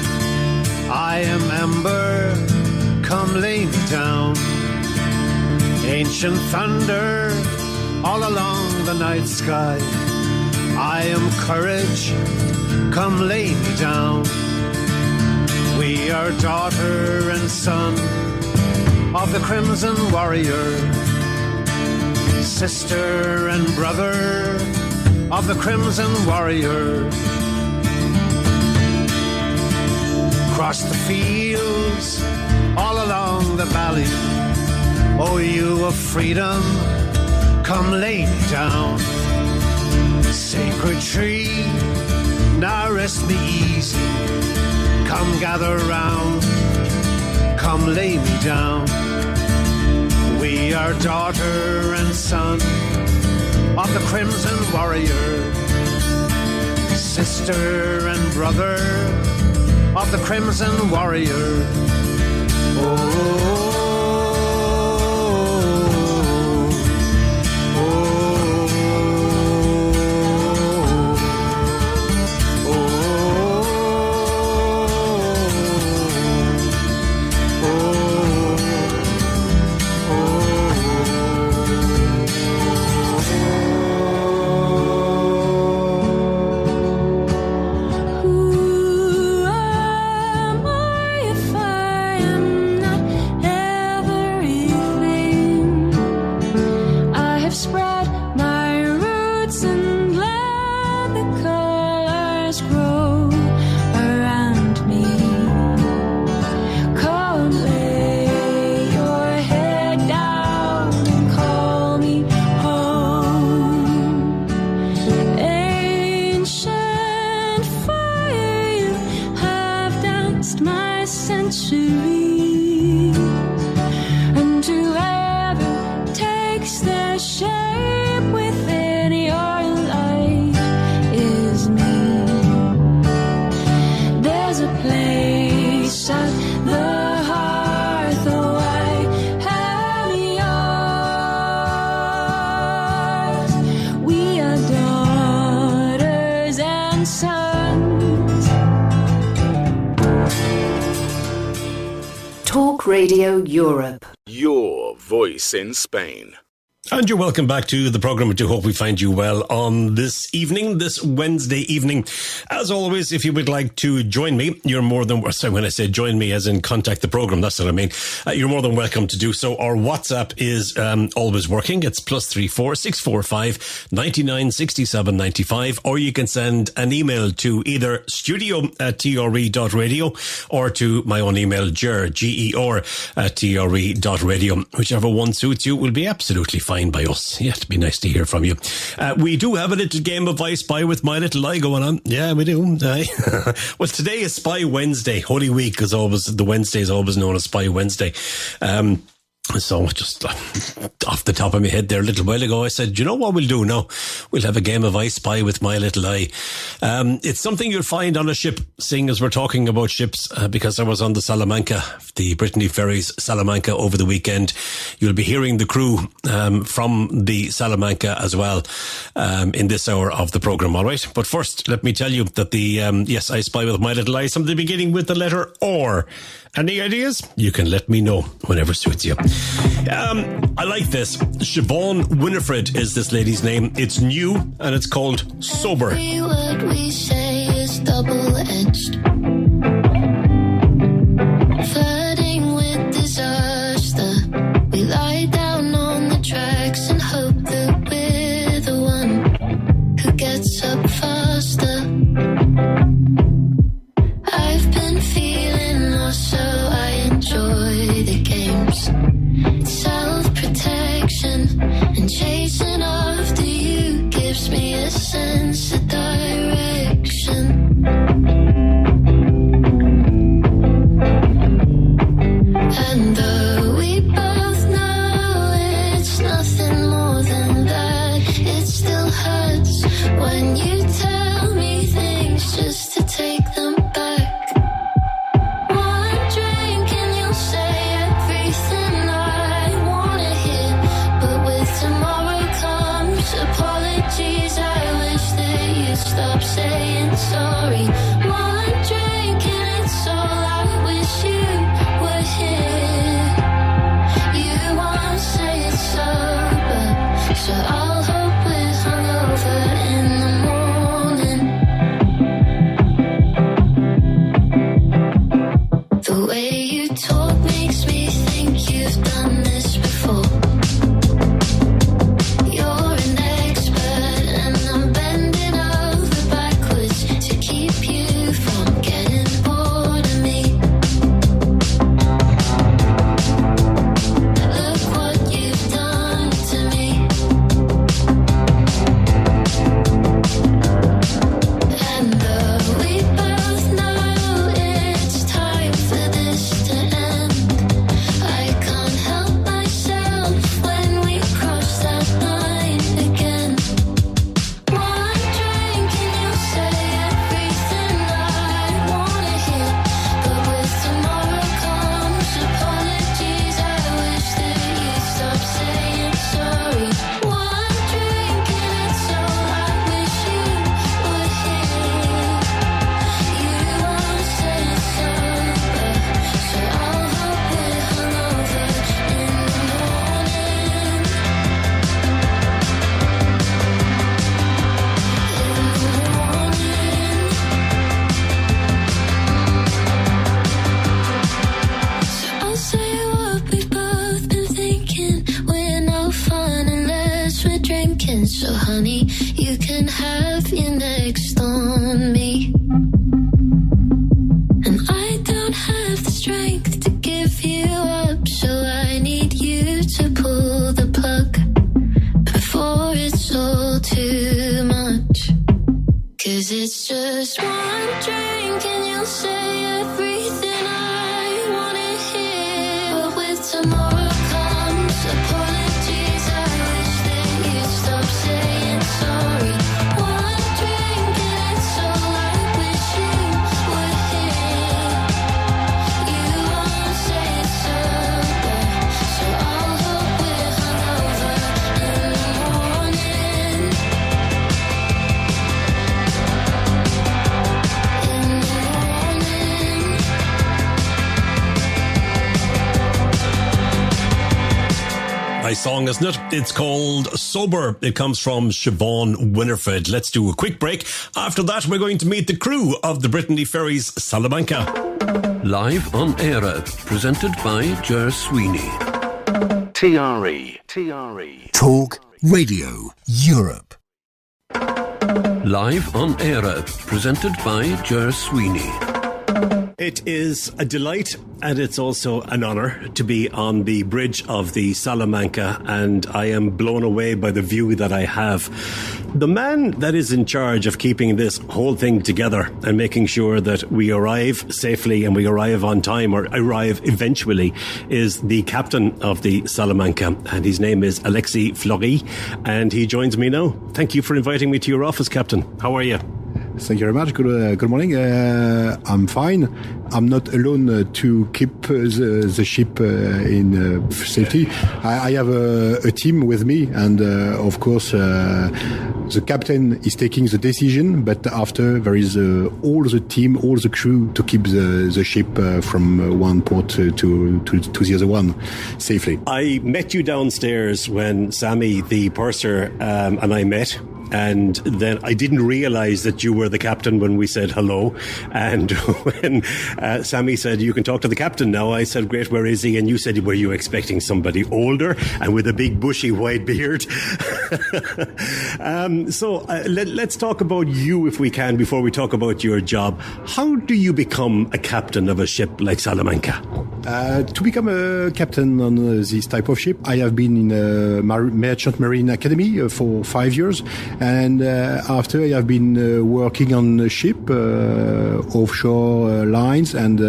I am ember, come lay me down. Ancient thunder all along the night sky, I am courage, come lay me down. We are daughter and son of the Crimson Warrior, sister and brother of the Crimson Warrior. Across the fields, all along the valley, oh, you of freedom, come lay me down. Sacred tree, now rest me easy, come gather round, come lay me down. We are daughter and son of the Crimson Warrior, sister and brother of the Crimson Warrior. Oh, Radio Europe. Your voice in Spain. And you're welcome back to the programme. I do hope we find you well on this evening, this Wednesday evening. As always, if you would like to join me, you're more than... Sorry, when I say join me as in contact the programme, that's what I mean. You're more than welcome to do so. Our WhatsApp is always working. It's +34 645 99 67 95. Or you can send an email to either studio@tre.radio or to my own email, Ger, G-E-R, @tre.radio. Whichever one suits you will be absolutely fine by us. Yeah, it'd be nice to hear from you. We do have a little game of I Spy with My Little Eye going on. Yeah, we do. Well, today is Spy Wednesday. Holy Week is always, the Wednesday is always known as Spy Wednesday. So just off the top of my head there a little while ago, I said, you know what we'll do now? We'll have a game of I Spy with My Little Eye. It's something you'll find on a ship, seeing as we're talking about ships, because I was on the Salamanca, the Brittany Ferries Salamanca over the weekend. You'll be hearing the crew from the Salamanca as well in this hour of the programme, all right? But first, let me tell you that the Yes, I Spy with My Little Eye, something beginning with the letter R. Any ideas? You can let me know whenever suits you. I like this. Siobhan Winifred is this lady's name. It's new and it's called Sober. Every word we say is double-edged, flirting with desire. And so honey, you can have your next on me. And I don't have the strength to give you up, so I need you to pull the plug before it's all too much. 'Cause it's just one drink and you'll say everything I wanna hear. But with tomorrow comes apologies, I wish that you'd stop saying sorry. One drink and it's all I wish you would hear. You won't say it's sober, so I'll hope we're hungover in the morning. Nice song, isn't it? It's called Sober. It comes from Siobhan Winifred. Let's do a quick break. After that, we're going to meet the crew of the Brittany Ferries Salamanca. Live on Eire, presented by Ger Sweeney. TRE. Talk Radio Europe. Live on Eire, presented by Ger Sweeney. It is a delight and it's also an honour to be on the bridge of the Salamanca, and I am blown away by the view that I have. The man that is in charge of keeping this whole thing together and making sure that we arrive safely and we arrive on time or arrive eventually is the captain of the Salamanca, and his name is Alexis Fleury, and he joins me now. Thank you for inviting me to your office, Captain. How are you? Thank you very much. Good morning. I'm fine. I'm not alone to keep the ship in safety. I have a team with me, and of course the captain is taking the decision, but after there is all the team, all the crew to keep the ship from one port to the other one safely. I met you downstairs when Sammy, the purser, and I met. And then I didn't realize that you were the captain when we said hello. And when Sammy said, you can talk to the captain now, I said, great, where is he? And you said, were you expecting somebody older and with a big bushy white beard? So let's talk about you if we can before we talk about your job. How do you become a captain of a ship like Salamanca? To become a captain on this type of ship, I have been in a Merchant Marine Academy for 5 years. And after I have been working on a ship, offshore lines, and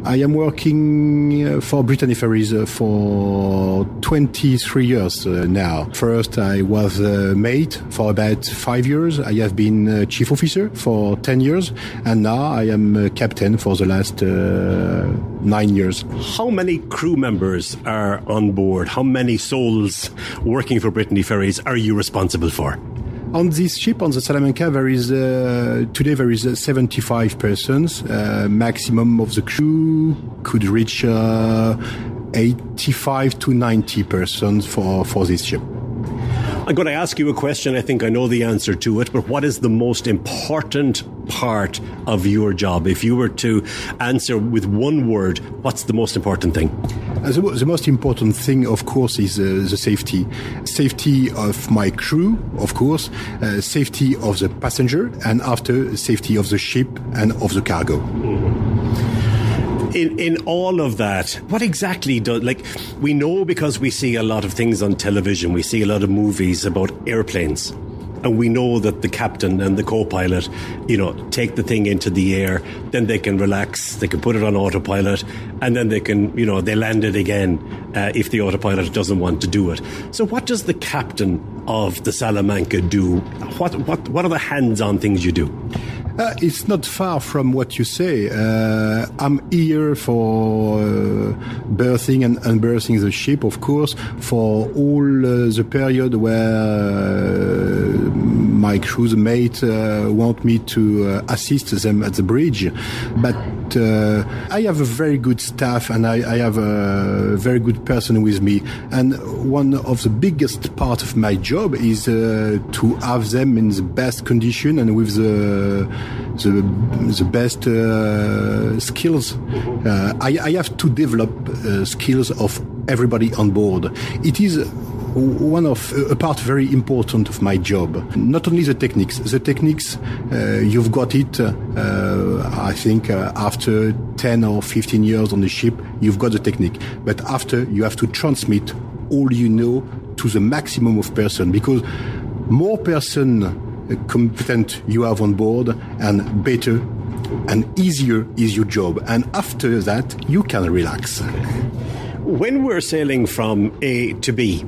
I am working for Brittany Ferries for 23 years now. First, I was a mate for about 5 years. I have been chief officer for 10 years, and now I am captain for the last 9 years. How many crew members are on board? How many souls working for Brittany Ferries are you responsible for? On this ship, on the Salamanca, there is today there is 75 persons. Maximum of the crew could reach 85 to 90 persons for this ship. I'm going to ask you a question. I think I know the answer to it, but what is the most important part of your job? If you were to answer with one word, what's the most important thing? The most important thing, of course, is the safety. Safety of my crew, of course, safety of the passenger, and after, safety of the ship and of the cargo. In all of that, what exactly does, like, we know because we see a lot of things on television, we see a lot of movies about airplanes, and we know that the captain and the co-pilot, take the thing into the air, then they can relax, they can put it on autopilot, and then they can, they land it again if the autopilot doesn't want to do it. So what does the captain of the Salamanca do? What are the hands-on things you do? It's not far from what you say. I'm here for berthing and unberthing the ship, of course, for all the period where my crew's mate want me to assist them at the bridge. But I have a very good staff, and I have a very good person with me. And one of the biggest part of my job is to have them in the best condition and with the best skills. I have to develop skills of everybody on board. It is a part very important of my job. Not only the techniques. The techniques, you've got it. I think after 10 or 15 years on the ship, you've got the technique. But after, you have to transmit all you know to the maximum of person, because more person competent you have on board, and better and easier is your job. And after that, you can relax. When we're sailing from A to B,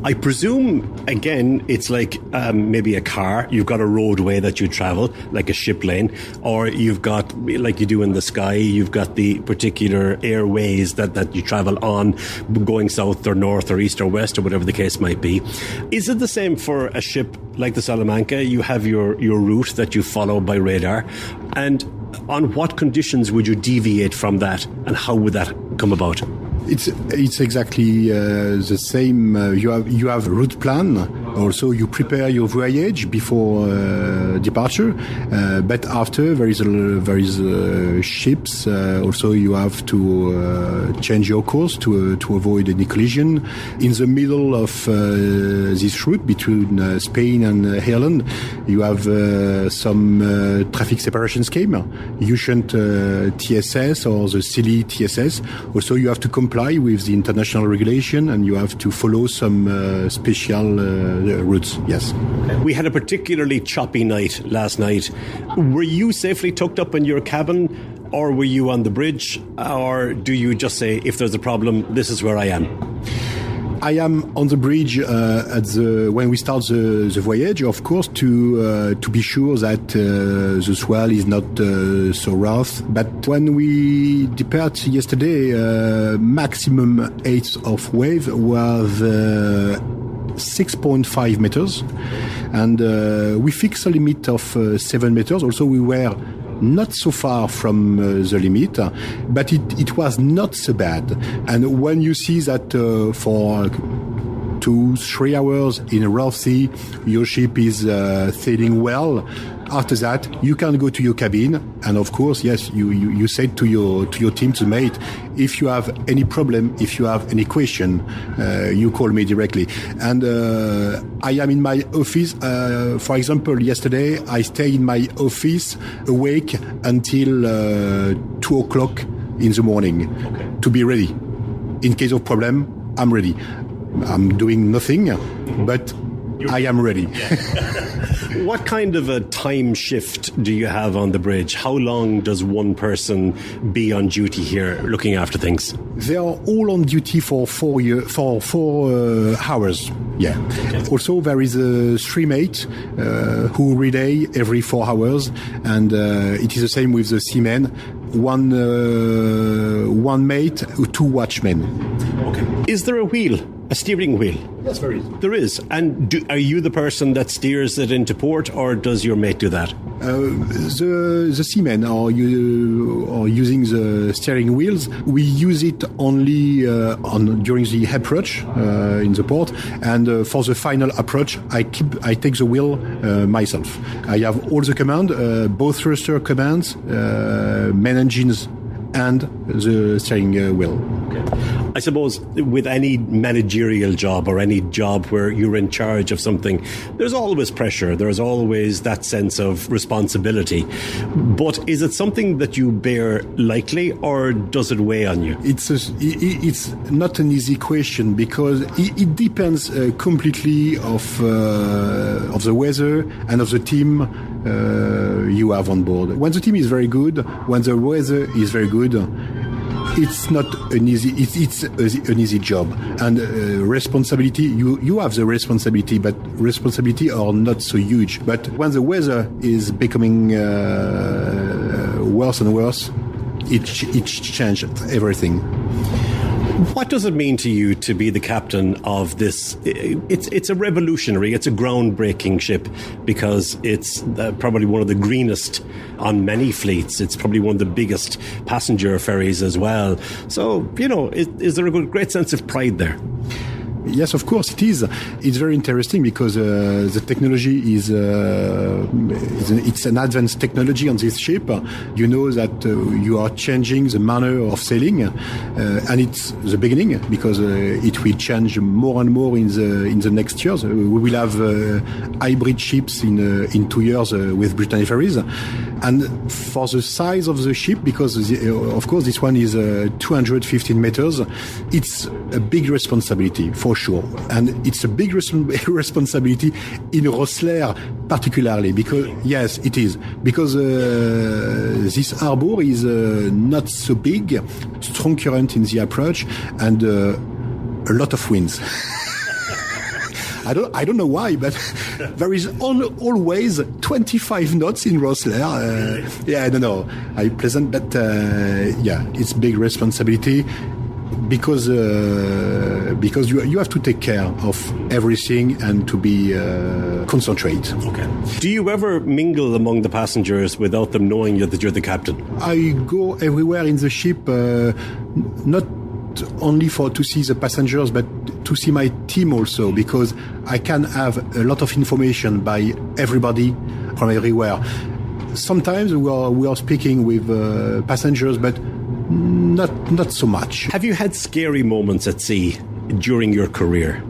I presume, again, it's like maybe a car. You've got a roadway that you travel, like a ship lane, or you've got, like you do in the sky, you've got the particular airways that you travel on, going south or north or east or west or whatever the case might be. Is it the same for a ship like the Salamanca? You have your route that you follow by radar, and on what conditions would you deviate from that, and how would that come about? It's exactly the same. You have a route plan. Also, you prepare your voyage before departure. But after, there is ships. Also, you have to change your course to avoid any collision. In the middle of this route between Spain and Ireland, you have some traffic separation scheme. You shouldn't TSS or the silly TSS. Also, you have to comply with the international regulation, and you have to follow some special routes. Yes. We had a particularly choppy night last night. Were you safely tucked up in your cabin, or were you on the bridge, or do you just say, if there's a problem, this is where I am? I am on the bridge when we start the voyage, of course, to be sure that the swell is not so rough. But when we depart yesterday, maximum height of wave was 6.5 meters, and we fixed a limit of 7 meters. Also, we were not so far from the limit, but it was not so bad. And when you see that for 2-3 hours in a rough sea, your ship is sailing well, after that you can go to your cabin, and of course, yes, you say to your team, to mate, if you have any problem, if you have any question, you call me directly. And I am in my office. For example, yesterday I stayed in my office awake until 2 o'clock in the morning, to be ready. In case of problem, I'm ready. I'm doing nothing, but I am ready. What kind of a time shift do you have on the bridge? How long does one person be on duty here looking after things? They are all on duty for 4 hours. Yeah. Also, there is a 3 mate who relay every 4 hours, and it is the same with the seamen. One mate, 2 watchmen. Okay. Is there a wheel? A steering wheel? Yes, there is. There is. And are you the person that steers it into port, or does your mate do that? The seamen are using the steering wheels. We use it only during the approach in the port, and for the final approach, I take the wheel myself. I have all the command, both thruster commands, main engines, and the steering wheel. Okay. I suppose with any managerial job or any job where you're in charge of something, there's always pressure. There's always that sense of responsibility. But is it something that you bear lightly, or does it weigh on you? It's not an easy question, because it depends completely of the weather and of the team you have on board. When the team is very good, when the weather is very good, it's not an easy. It's an easy job, and responsibility. You have the responsibility, but responsibility are not so huge. But when the weather is becoming worse and worse, it changes everything. What does it mean to you to be the captain of this? It's a revolutionary, it's a groundbreaking ship, because it's probably one of the greenest on many fleets. It's probably one of the biggest passenger ferries as well. So, is there a great sense of pride there? Yes, of course it is. It's very interesting because the technology is it's an advanced technology on this ship. You know that you are changing the manner of sailing, and it's the beginning because it will change more and more in the next years. We will have hybrid ships in 2 years with Brittany Ferries, and for the size of the ship, because of course this one is 215 meters, it's a big responsibility for sure, and it's a big responsibility in Rossler particularly because yes, it is because this harbour is not so big, strong current in the approach, and a lot of winds. I don't know why, but there is always 25 knots in Rossler. I don't know. I pleasant, but it's big responsibility because you have to take care of everything and to be concentrate. Okay. Do you ever mingle among the passengers without them knowing that you're the captain? I go everywhere in the ship, not only to see the passengers, but to see my team also, because I can have a lot of information by everybody from everywhere. Sometimes we are speaking with passengers, but not so much. Have you had scary moments at sea during your career?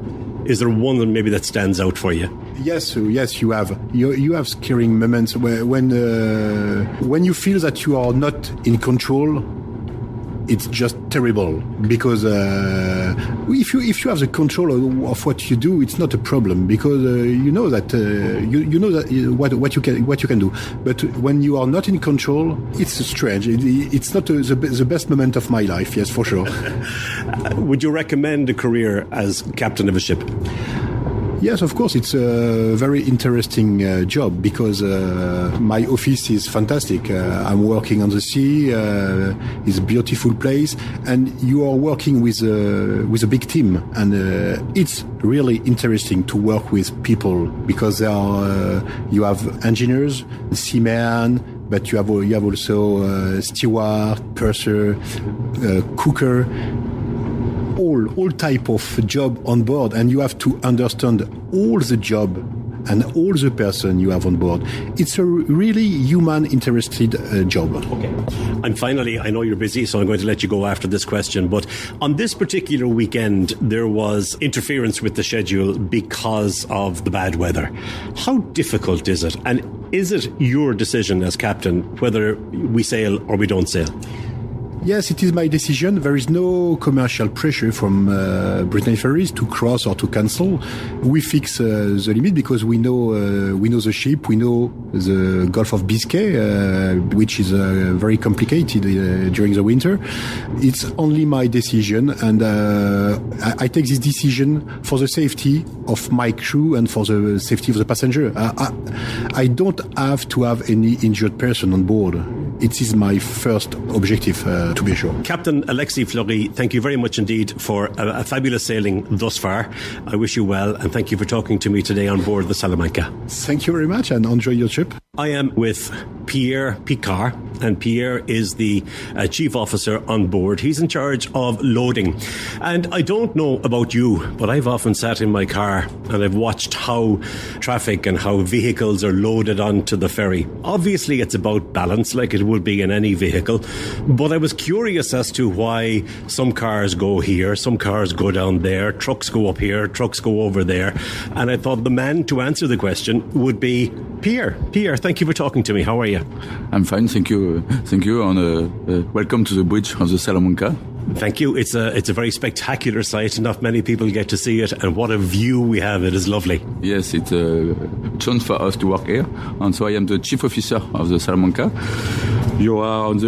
Is there one that maybe that stands out for you? Yes, you have. You have scary moments when you feel that you are not in control. It's just terrible because if you have the control of what you do, it's not a problem because you know that what you can do. But when you are not in control, it's strange. It's not the best moment of my life. Yes, for sure. Would you recommend a career as captain of a ship? Yes, of course. It's a very interesting job because my office is fantastic. I'm working on the sea. It's a beautiful place, and you are working with a big team, and it's really interesting to work with people because you have engineers, seamen, but you have also steward, purser, cooker. All type of job on board, and you have to understand all the job and all the person you have on board. It's a really human interested job. Okay. And finally, I know you're busy, so I'm going to let you go after this question, but on this particular weekend, there was interference with the schedule because of the bad weather. How difficult is it? And is it your decision as captain whether we sail or we don't sail? Yes, it is my decision. There is no commercial pressure from Brittany Ferries to cross or to cancel. We fix the limit because we know the ship, we know the Gulf of Biscay, which is very complicated during the winter. It's only my decision, and I take this decision for the safety of my crew and for the safety of the passenger. I don't have to have any injured person on board. It is my first objective, to be sure. Captain Alexis Fleury, thank you very much indeed for a fabulous sailing thus far. I wish you well, and thank you for talking to me today on board the Salamanca. Thank you very much, and enjoy your trip. I am with Pierre Picard, and Pierre is the chief officer on board. He's in charge of loading. And I don't know about you, but I've often sat in my car and I've watched how traffic and how vehicles are loaded onto the ferry. Obviously, it's about balance, like it would be in any vehicle. But I was curious as to why some cars go here, some cars go down there, trucks go up here, trucks go over there. And I thought the man to answer the question would be Pierre. Pierre, thank you for talking to me. How are you? I'm fine, thank you. Thank you, and welcome to the bridge of the Salamanca. Thank you. It's a very spectacular sight. Not many people get to see it, and what a view we have. It is lovely. Yes, it's a chance for us to work here, and so I am the chief officer of the Salamanca. You are on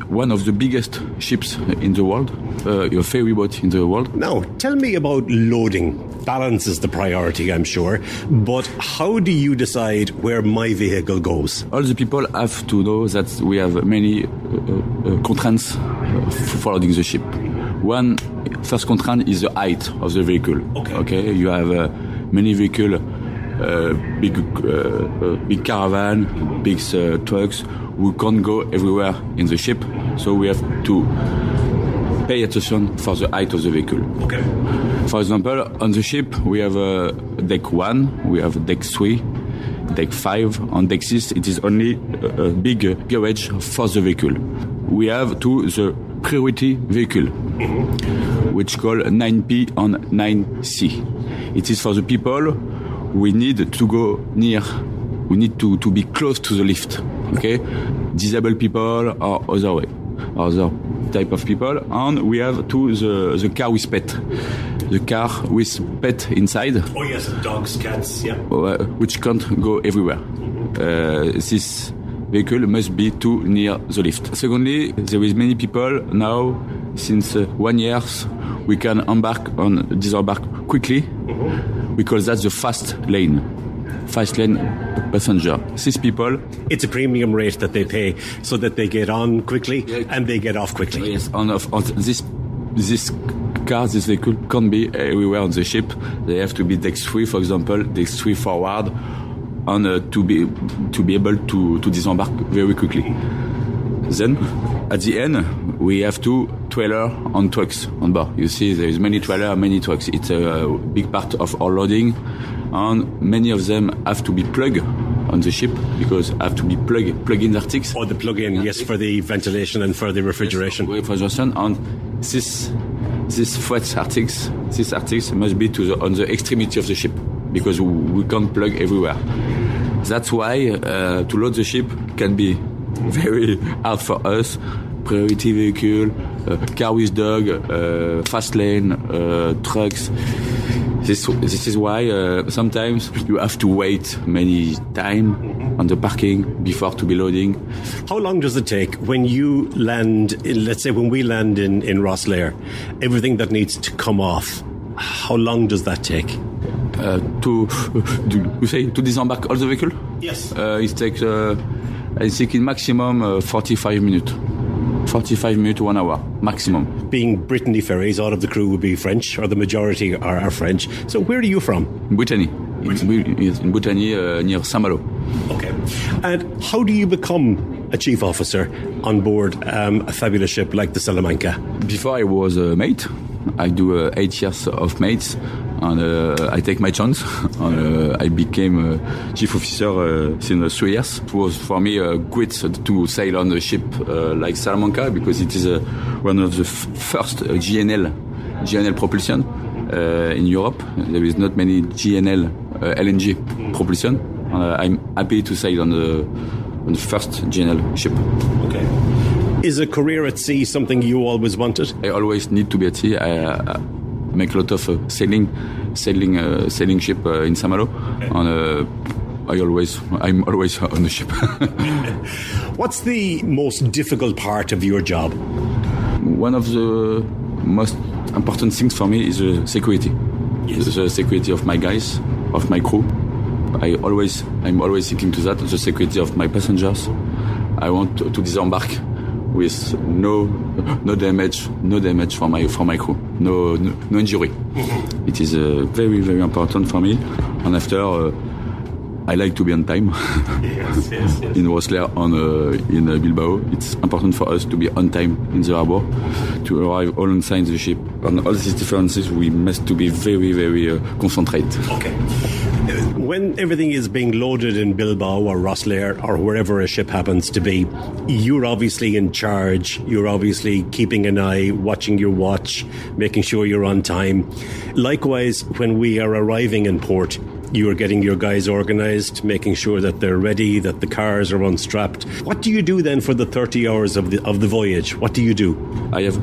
one of the biggest ships in the world, your ferry boat in the world. Now, tell me about loading. Balance is the priority, I'm sure, but how do you decide where my vehicle goes? All the people have to know that we have many constraints for loading the ship. One first constraint is the height of the vehicle. Okay, you have many vehicles, big caravan, big trucks. We can't go everywhere in the ship, so we have to pay attention for the height of the vehicle. Okay. For example, on the ship, we have deck 1, we have deck 3, deck 5. On deck 6, it is only a big garage for the vehicle. We have the priority vehicle, which called 9P and 9C. It is for the people we need to go near. We need to be close to the lift. Okay, disabled people or other type of people, and we have the car with pet. The car with pet inside. Oh yes, dogs, cats, yeah. Which can't go everywhere. This vehicle must be too near the lift. Secondly, there is many people now, since 1 year, we can embark and disembark quickly. We call that the fast lane passenger. 6 people. It's a premium rate that they pay so that they get on quickly and they get off quickly. Yes, on this car, this vehicle can't be everywhere on the ship. They have to be deck 3, for example, deck 3 forward, and to be able to disembark very quickly. Then, at the end, we have 2 trailers and trucks on board. You see, there is many trailers, many trucks. It's a big part of our loading, and many of them have to be plugged on the ship because have to be plug-in artics. Oh, the plug-in, yes, for the ventilation and for the refrigeration. Yes, refrigeration, and these freight artics must be on the extremity of the ship because we can't plug everywhere. That's why to load the ship can be very hard for us. Priority vehicle, car with dog, fast lane, trucks. This is why sometimes you have to wait many time on the parking before to be loading. How long does it take when you land, let's say when we land in Rosslare, everything that needs to come off, how long does that take? To disembark all the vehicle? Yes. It takes, I think in maximum 45 minutes. 45 minutes, 1 hour, maximum. Being Brittany Ferries, all of the crew would be French, or the majority are French. So where are you from? Brittany. In Brittany, near Saint-Malo. Okay. And how do you become a chief officer on board a fabulous ship like the Salamanca? Before I was a mate. I do 8 years of mates, and I take my chance, and I became chief officer since 3 years. It was for me great to sail on a ship like Salamanca because it is one of the first GNL propulsion in Europe. There is not many GNL LNG propulsion. I'm happy to sail on the first GNL ship. Okay. Is a career at sea something you always wanted? I always need to be at sea. I make a lot of sailing ship in Saint-Malo, and I'm always on the ship. What's the most difficult part of your job? One of the most important things for me is the security. Yes. The security of my guys, of my crew. I'm always thinking to that, the security of my passengers. I want to disembark with no damage for my crew, no injury. It is very, very important for me. And after, I like to be on time. Yes. In Rosslare and in Bilbao, it's important for us to be on time in the harbour, to arrive all on time the ship. And all these differences, we must to be very, very concentrated. Okay. When everything is being loaded in Bilbao or Rosslare or wherever a ship happens to be, you're obviously in charge. You're obviously keeping an eye, watching your watch, making sure you're on time. Likewise, when we are arriving in port, you are getting your guys organised, making sure that they're ready, that the cars are unstrapped. What do you do then for the 30 hours of the voyage? What do you do? I have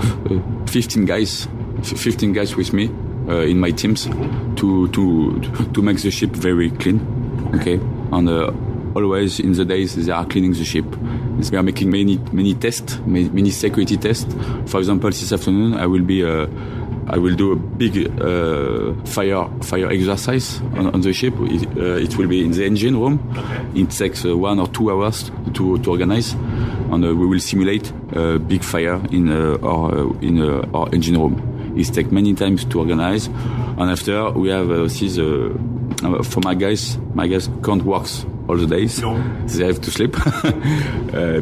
15 guys with me. In my teams to make the ship very clean, okay, and always in the days they are cleaning the ship. We are making many tests, many security tests. For example, this afternoon I will do a big fire exercise on the ship. It will be in the engine room. It takes 1 or 2 hours to organize, and we will simulate a big fire in our engine room. It takes many times to organize, and after we have for my guys can't work all the days. No. They have to sleep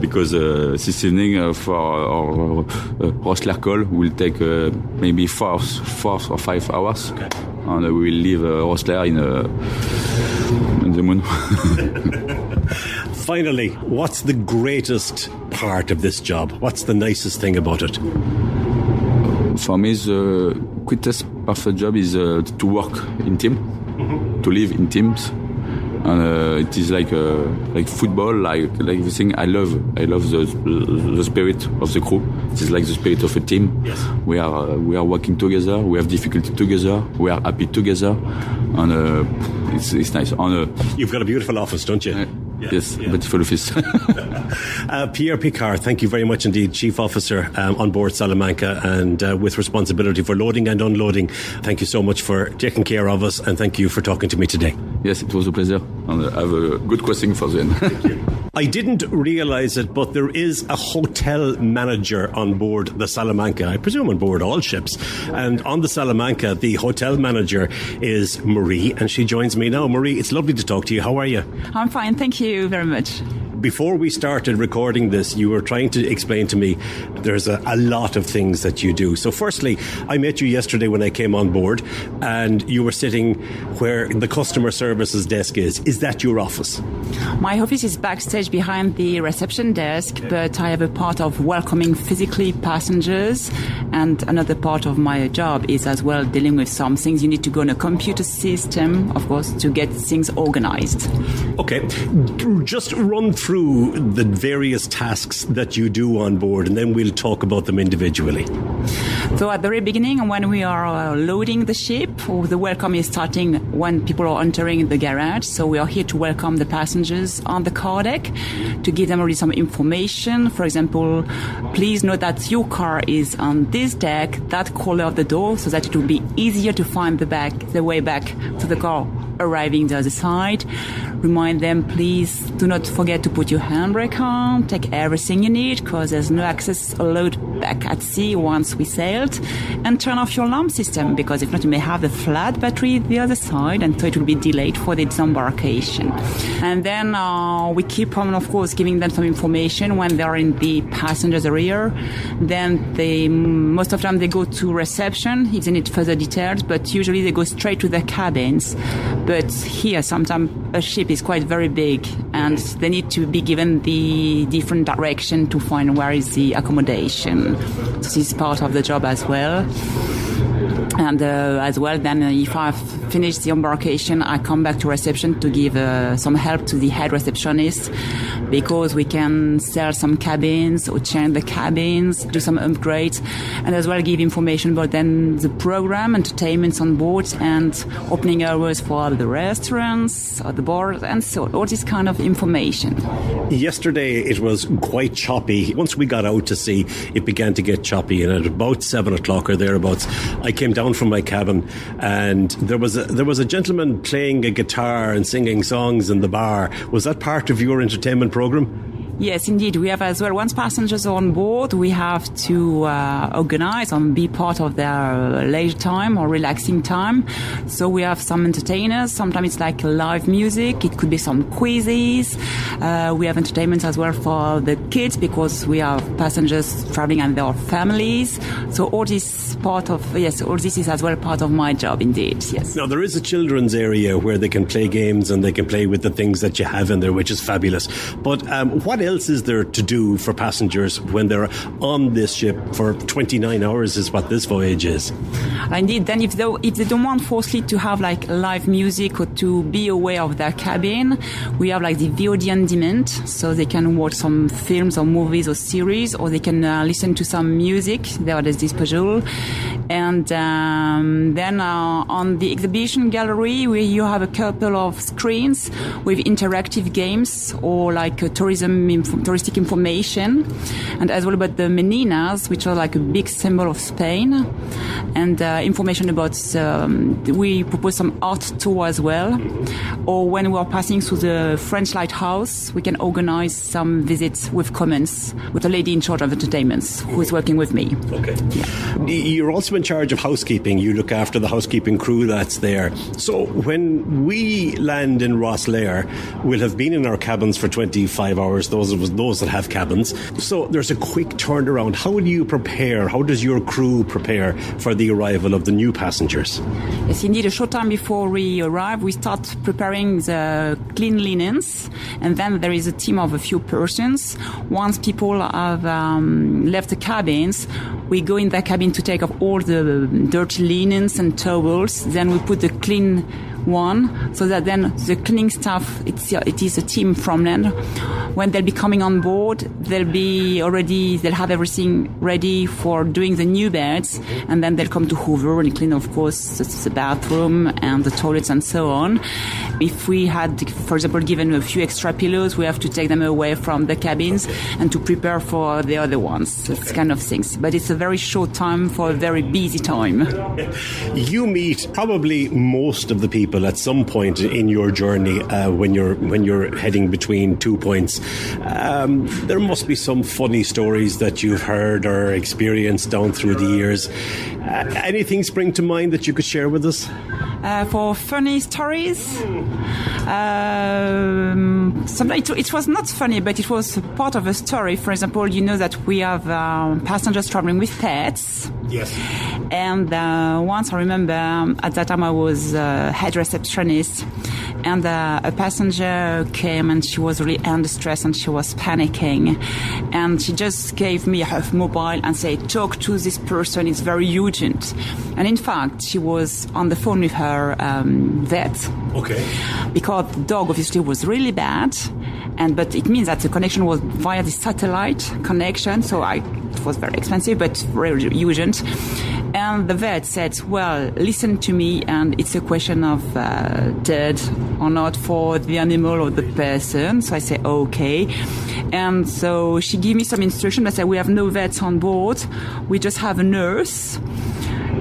because this evening for our Rosler call will take maybe 4 or 5 hours, and we will leave Rosler in the moon. Finally, what's the greatest part of this job? What's the nicest thing about it? For me, the quickest part of the job is to work in team, to live in teams, and it is like football, like everything. I love the spirit of the crew. It is like the spirit of a team. Yes. We are working together. We have difficulty together. We are happy together, and it's nice. You've got a beautiful office, don't you? Yes, beautiful office. Pierre Picard, thank you very much indeed, Chief Officer on board Salamanca, and with responsibility for loading and unloading. Thank you so much for taking care of us, and thank you for talking to me today. Yes, it was a pleasure, and I have a good question for the end. Thank you. I didn't realise it, but there is a hotel manager on board the Salamanca. I presume on board all ships. And on the Salamanca, the hotel manager is Marie, and she joins me now. Marie, it's lovely to talk to you. How are you? I'm fine, thank you very much. Before we started recording this, you were trying to explain to me there's a lot of things that you do. So firstly, I met you yesterday when I came on board, and you were sitting where the customer services desk is. Is that your office? My office is backstage behind the reception desk, but I have a part of welcoming physically passengers, and another part of my job is as well dealing with some things. You need to go on a computer system, of course, to get things organized. Okay, just run through the various tasks that you do on board, and then we'll talk about them individually. So at the very beginning, when we are loading the ship, or the welcome is starting when people are entering the garage. So we are here to welcome the passengers on the car deck, to give them already some information. For example, please note that your car is on this deck, that corner of the door, so that it will be easier to find the way back to the car arriving the other side. Remind them, please do not forget to put your handbrake on, take everything you need, because there's no access allowed back at sea once we sailed, and turn off your alarm system, because if not, you may have the flat battery the other side, and so it will be delayed for the disembarkation. And then we keep on, of course, giving them some information when they're in the passengers area. Then most of the time they go to reception if they need further details, but usually they go straight to their cabins. But here, sometimes a ship is quite very big, and they need to be given the different direction to find where is the accommodation. So this is part of the job as well. And as well, then if I've finished the embarkation, I come back to reception to give some help to the head receptionist, because we can sell some cabins or change the cabins, do some upgrades, and as well give information about then the program, entertainments on board, and opening hours for the restaurants or the bars, and so all this kind of information. Yesterday it was quite choppy. Once we got out to sea, it began to get choppy, and at about 7 o'clock or thereabouts, I came down from my cabin, and there was a gentleman playing a guitar and singing songs in the bar. Was that part of your entertainment program? Yes, indeed. We have as well, once passengers are on board, we have to organize and be part of their leisure time or relaxing time. So we have some entertainers. Sometimes it's like live music. It could be some quizzes. We have entertainment as well for the kids, because we have passengers traveling and their families. So all this is as well part of my job, indeed. Yes. Now, there is a children's area where they can play games and they can play with the things that you have in there, which is fabulous. But what else is there to do for passengers when they're on this ship for 29 hours is what this voyage is? Indeed, then if they don't want firstly to have like live music or to be aware of their cabin, we have like the VOD on demand, so they can watch some films or movies or series, or they can listen to some music there at their disposal. And then on the exhibition gallery, where you have a couple of screens with interactive games or like touristic information, and as well about the meninas, which are like a big symbol of Spain, and information about we propose some art tour as well. Or when we are passing through the French lighthouse, we can organize some visits with comments with a lady in charge of entertainments who is working with me. Okay. Yeah. you're also in charge of housekeeping. You look after the housekeeping crew that's there. So when we land in Rosslare, we'll have been in our cabins for 25 hours, those that have cabins. So there's a quick turnaround. How do you prepare? How does your crew prepare for the arrival of the new passengers? Yes, indeed, a short time before we arrive, we start preparing the clean linens, and then there is a team of a few persons. Once people have left the cabins, we go in the cabin to take off all the dirty linens and towels. Then we put the clean one, so that then the cleaning staff, it is a team from land. When they'll be coming on board, they'll have everything ready for doing the new beds, and then they'll come to Hoover and clean, of course, the bathroom and the toilets and so on. If we had, for example, given a few extra pillows, we have to take them away from the cabins and to prepare for the other ones. This kind of things. But it's a very short time for a very busy time. You meet probably most of the people at some point in your journey when you're heading between 2 points. There must be some funny stories that you've heard or experienced down through the years. Anything spring to mind that you could share with us? For funny stories, sometimes it was not funny, but it was part of a story. For example, you know that we have passengers traveling with pets. Yes. And once I remember, at that time I was head receptionist, and a passenger came and she was really under stress and she was panicking, and she just gave me her mobile and said, "Talk to this person, it's very urgent." And in fact, she was on the phone with her vet. Okay. Because the dog obviously was really bad, but it means that the connection was via the satellite connection, so it was very expensive but very urgent. And the vet said, "Well, listen to me, and it's a question of dead or not for the animal or the person." So I say, "Okay." And so she gave me some instruction. I said, "We have no vets on board. We just have a nurse."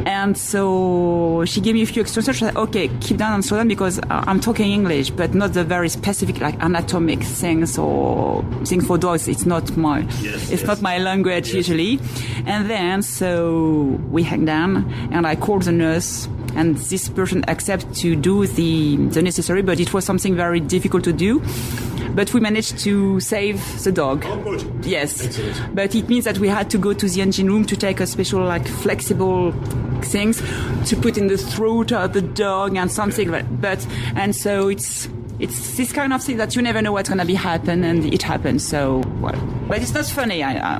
And so she gave me a few instructions. She said, "Okay, keep down and slow down, because I'm talking English, but not the very specific, like anatomic things or things for dogs. It's not my my language usually." And then so we hang down, and I called the nurse, and this person accepted to do the necessary, but it was something very difficult to do. But we managed to save the dog. Oh, good. Yes. Excellent. But it means that we had to go to the engine room to take a special, like, flexible things to put in the throat of the dog and something. And so it's this kind of thing that you never know what's going to be happen, and it happens. So, well, but it's not funny. No.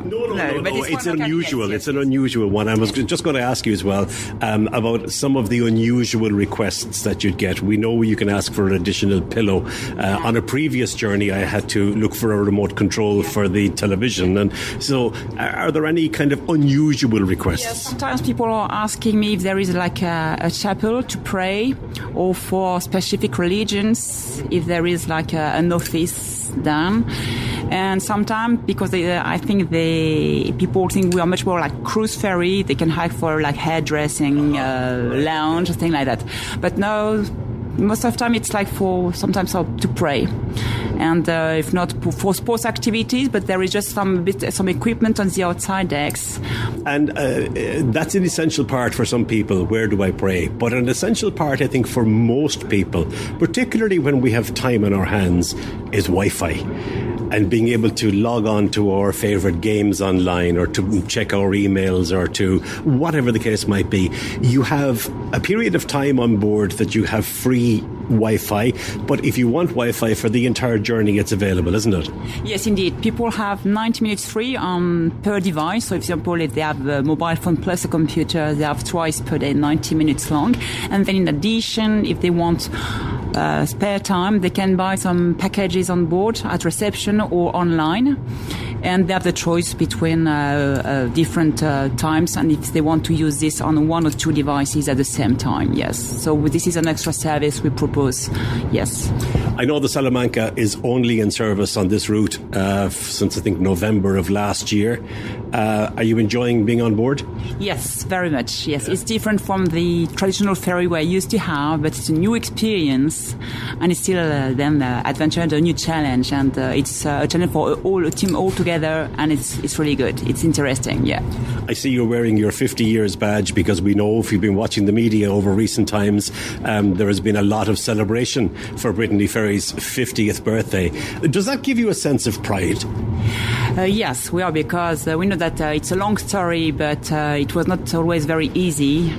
It's unusual. It's an unusual one. I was just going to ask you as well about some of the unusual requests that you'd get. We know you can ask for an additional pillow. On a previous journey, I had to look for a remote control for the television. And so, are there any kind of unusual requests? Yes, sometimes people are asking me if there is like a chapel to pray, or for specific religions, if there is like an office done. And sometimes, because I think people think we are much more like cruise ferry, they can hire for like hairdressing, lounge, thing like that. But no, most of the time it's like sometimes to pray. And if not for sports activities, but there is just some equipment on the outside decks. And that's an essential part for some people. Where do I pray? But an essential part, I think, for most people, particularly when we have time on our hands, is Wi-Fi. And being able to log on to our favourite games online, or to check our emails, or to whatever the case might be. You have a period of time on board that you have free Wi-Fi, but if you want Wi-Fi for the entire journey, it's available, isn't it? Yes, indeed. People have 90 minutes free per device. So, for example, if they have a mobile phone plus a computer, they have twice per day, 90 minutes long. And then in addition, if they want spare time, they can buy some packages on board at reception or online. And they have the choice between different times, and if they want to use this on one or two devices at the same time, yes. So this is an extra service we propose, yes. I know the Salamanca is only in service on this route since I think November of last year. Are you enjoying being on board? Yes, very much. Yes, it's different from the traditional ferry we used to have, but it's a new experience, and it's still then adventure and a new challenge, and it's a challenge for a team all together, and it's really good. It's interesting. Yeah. I see you're wearing your 50 years badge because we know if you've been watching the media over recent times, there has been a lot of celebration for Brittany Ferry's 50th birthday. Does that give you a sense of pride? Yes, we are, because we know that it's a long story, but it was not always very easy.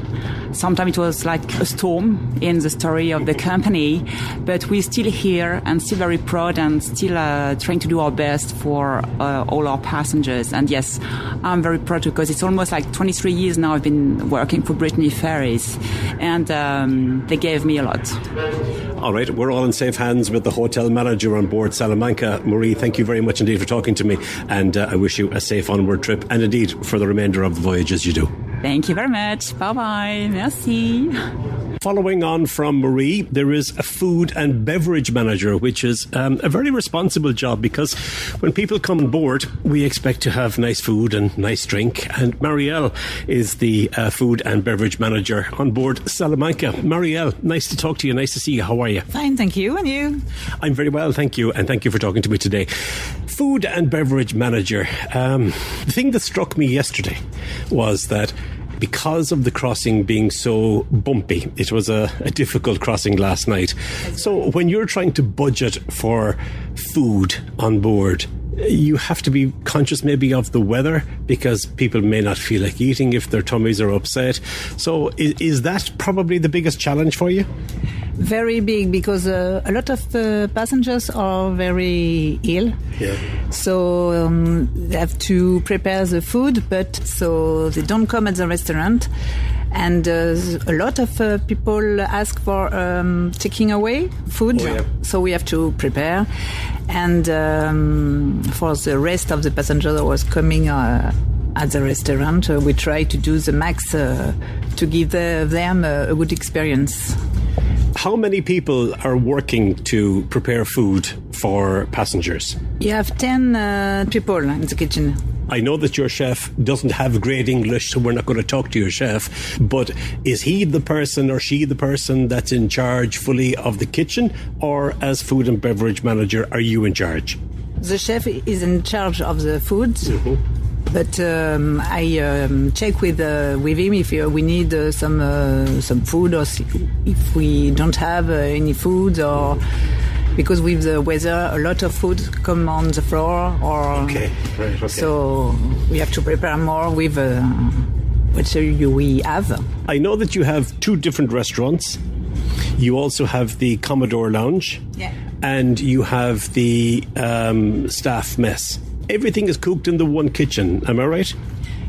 Sometimes it was like a storm in the story of the company, but we're still here and still very proud and still trying to do our best for all our passengers. And yes, I'm very proud because it's almost like 23 years now I've been working for Brittany Ferries, and they gave me a lot. All right, we're all in safe hands with the hotel manager on board Salamanca. Marie, thank you very much indeed for talking to me, and I wish you a safe onward trip, and indeed for the remainder of the voyage as you do. Thank you very much. Bye-bye. Merci. Following on from Marie, there is a food and beverage manager, which is a very responsible job, because when people come on board, we expect to have nice food and nice drink. And Marielle is the food and beverage manager on board Salamanca. Marielle, nice to talk to you. Nice to see you. How are you? Fine, thank you. And you? I'm very well, thank you. And thank you for talking to me today. Food and beverage manager. The thing that struck me yesterday was that because of the crossing being so bumpy, it was a difficult crossing last night. So when you're trying to budget for food on board, you have to be conscious maybe of the weather, because people may not feel like eating if their tummies are upset. So is that probably the biggest challenge for you? Very big, because a lot of passengers are very ill. Yeah. So they have to prepare the food, but so they don't come at the restaurant. And a lot of people ask for taking away food. Oh, yeah. So we have to prepare. And for the rest of the passengers that was coming at the restaurant, we try to do the max to give them a good experience. How many people are working to prepare food for passengers? You have 10 people in the kitchen. I know that your chef doesn't have great English, so we're not going to talk to your chef, but is he the person or she the person that's in charge fully of the kitchen, or as food and beverage manager, are you in charge? The chef is in charge of the food. Mm-hmm. But I check with him if we need some food, or if we don't have any food, or because with the weather, a lot of food come on the floor. Or okay. So we have to prepare more with what we have. I know that you have 2 different restaurants. You also have the Commodore Lounge, yeah, and you have the staff mess. Everything is cooked in the one kitchen, am I right?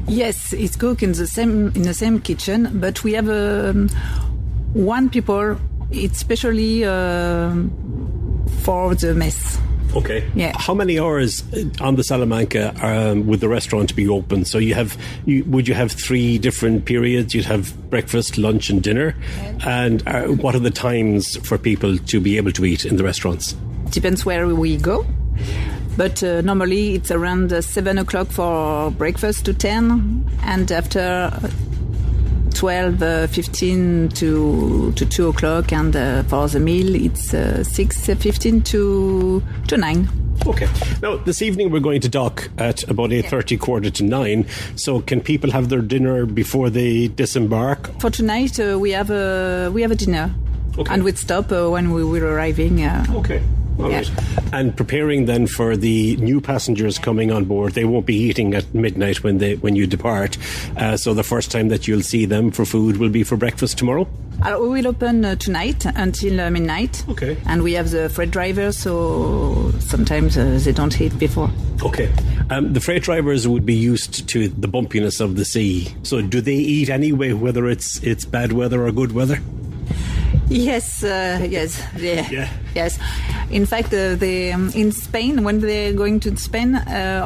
Yes, it's cooked in the same kitchen, but we have one people. It's specially for the mess. Okay. Yeah. How many hours on the Salamanca would the restaurant be open? So would you have 3 different periods? You'd have breakfast, lunch, and dinner. And what are the times for people to be able to eat in the restaurants? Depends where we go. But normally it's around 7 o'clock for breakfast to 10, and after 12:15 to 2 o'clock, and for the meal it's 6:15 to 9. Okay. Now, this evening we're going to dock at about 8:30, quarter to 9. So can people have their dinner before they disembark? For tonight we have a dinner, okay, and we'd stop when we were arriving. Okay. All right. And preparing then for the new passengers coming on board, they won't be eating at midnight when you depart. So the first time that you'll see them for food will be for breakfast tomorrow? We will open tonight until midnight. Okay. And we have the freight drivers, so sometimes they don't eat before. Okay. The freight drivers would be used to the bumpiness of the sea. So do they eat anyway, whether it's bad weather or good weather? Yes, yes. In fact, in Spain, when they're going to Spain,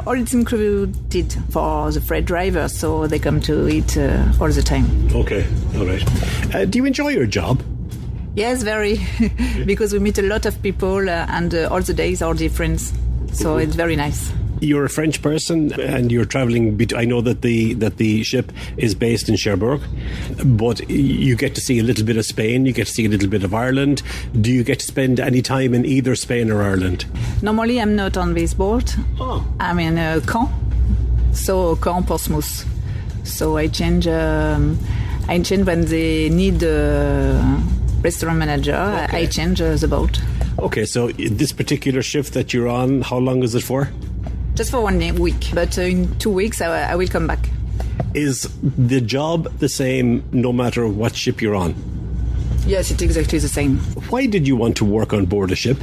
all it's included for the freight driver, so they come to eat all the time. Okay, all right. Do you enjoy your job? Yes, very, because we meet a lot of people, and all the days are different, so it's very nice. You're a French person and you're travelling. I know that the ship is based in Cherbourg, but you get to see a little bit of Spain, you get to see a little bit of Ireland. Do you get to spend any time in either Spain or Ireland? Normally, I'm not on this boat. Oh. I'm in Caen, so Caen, Portsmouth. So I change when they need a restaurant manager. Okay. I change the boat. Okay, so this particular shift that you're on, how long is it for? Just for 1 week, but in 2 weeks I will come back. Is the job the same no matter what ship you're on? Yes, it's exactly the same. Why did you want to work on board a ship?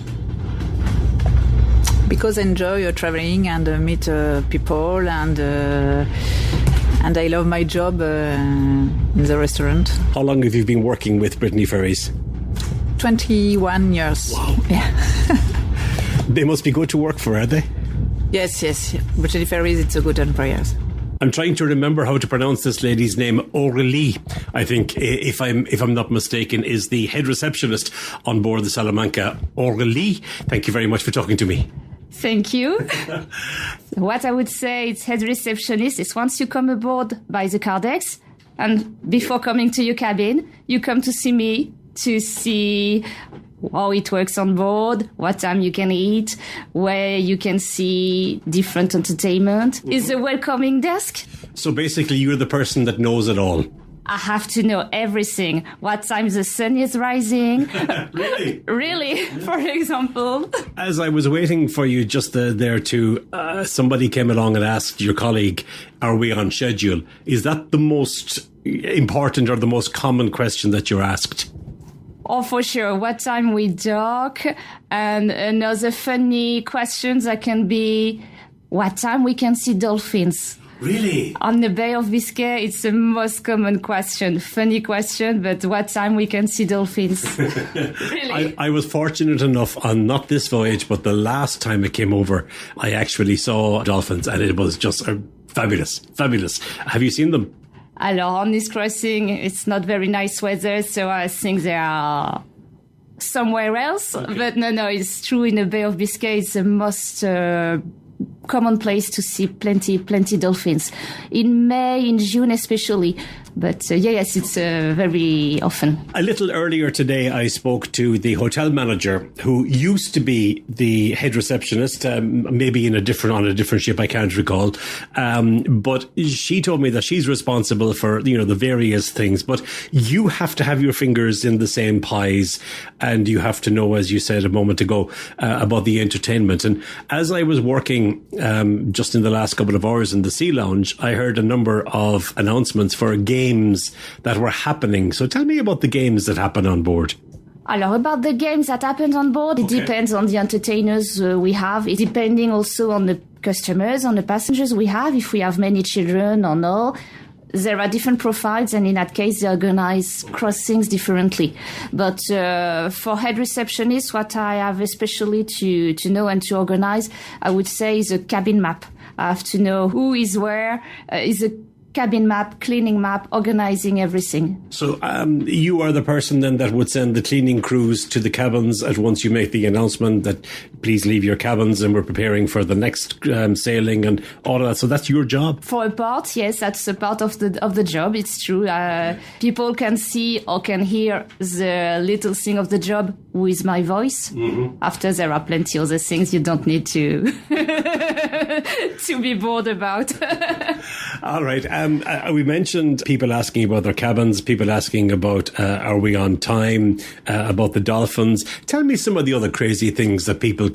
Because I enjoy traveling and meet people, and I love my job in the restaurant. How long have you been working with Brittany Ferries? 21 years. Wow. Yeah. They must be good to work for, are they? Yes. Brittany Ferries, it's a good employer. I'm trying to remember how to pronounce this lady's name. Aurélie, I think, if I'm not mistaken, is the head receptionist on board the Salamanca. Aurélie, thank you very much for talking to me. Thank you. What I would say, it's head receptionist is once you come aboard by the car decks, and before coming to your cabin, you come to see me to see how it works on board, what time you can eat, where you can see different entertainment. Is a welcoming desk. So basically you're the person that knows it all. I have to know everything. What time the sun is rising. Really? Really, for example. As I was waiting for you just there somebody came along and asked your colleague, are we on schedule? Is that the most important or the most common question that you're asked? Oh, for sure. What time we dock? And another funny question that can be, what time we can see dolphins? Really? On the Bay of Biscay, it's the most common question. Funny question, but what time we can see dolphins? Really? I was fortunate enough on not this voyage, but the last time it came over, I actually saw dolphins and it was just fabulous. Have you seen them? Alors, on this crossing, it's not very nice weather, so I think they are somewhere else. Okay. But no, it's true. In the Bay of Biscay, it's the most common place to see plenty dolphins. In May, in June especially. But yes, it's very often. A little earlier today, I spoke to the hotel manager who used to be the head receptionist, maybe on a different ship, I can't recall. But she told me that she's responsible for, the various things. But you have to have your fingers in the same pies, and you have to know, as you said a moment ago, about the entertainment. And as I was working just in the last couple of hours in the Sea Lounge, I heard a number of announcements for games that were happening. So tell me about the games that happen on board. Alors, about the games that happen on board, it depends on the entertainers we have. It's depending also on the customers, on the passengers we have, if we have many children or no. There are different profiles, and in that case, they organize crossings differently. But for head receptionists, what I have especially to know and to organize, I would say, is a cabin map. I have to know who is where, is a cabin map, cleaning map, organizing everything. So you are the person then that would send the cleaning crews to the cabins at once you make the announcement that please leave your cabins and we're preparing for the next sailing and all of that. So that's your job? For a part, yes, that's a part of the job. It's true. People can see or can hear the little thing of the job with my voice. Mm-hmm. After, there are plenty other things you don't need to to be bored about. All right. We mentioned people asking about their cabins, people asking about are we on time, about the dolphins. Tell me some of the other crazy things that people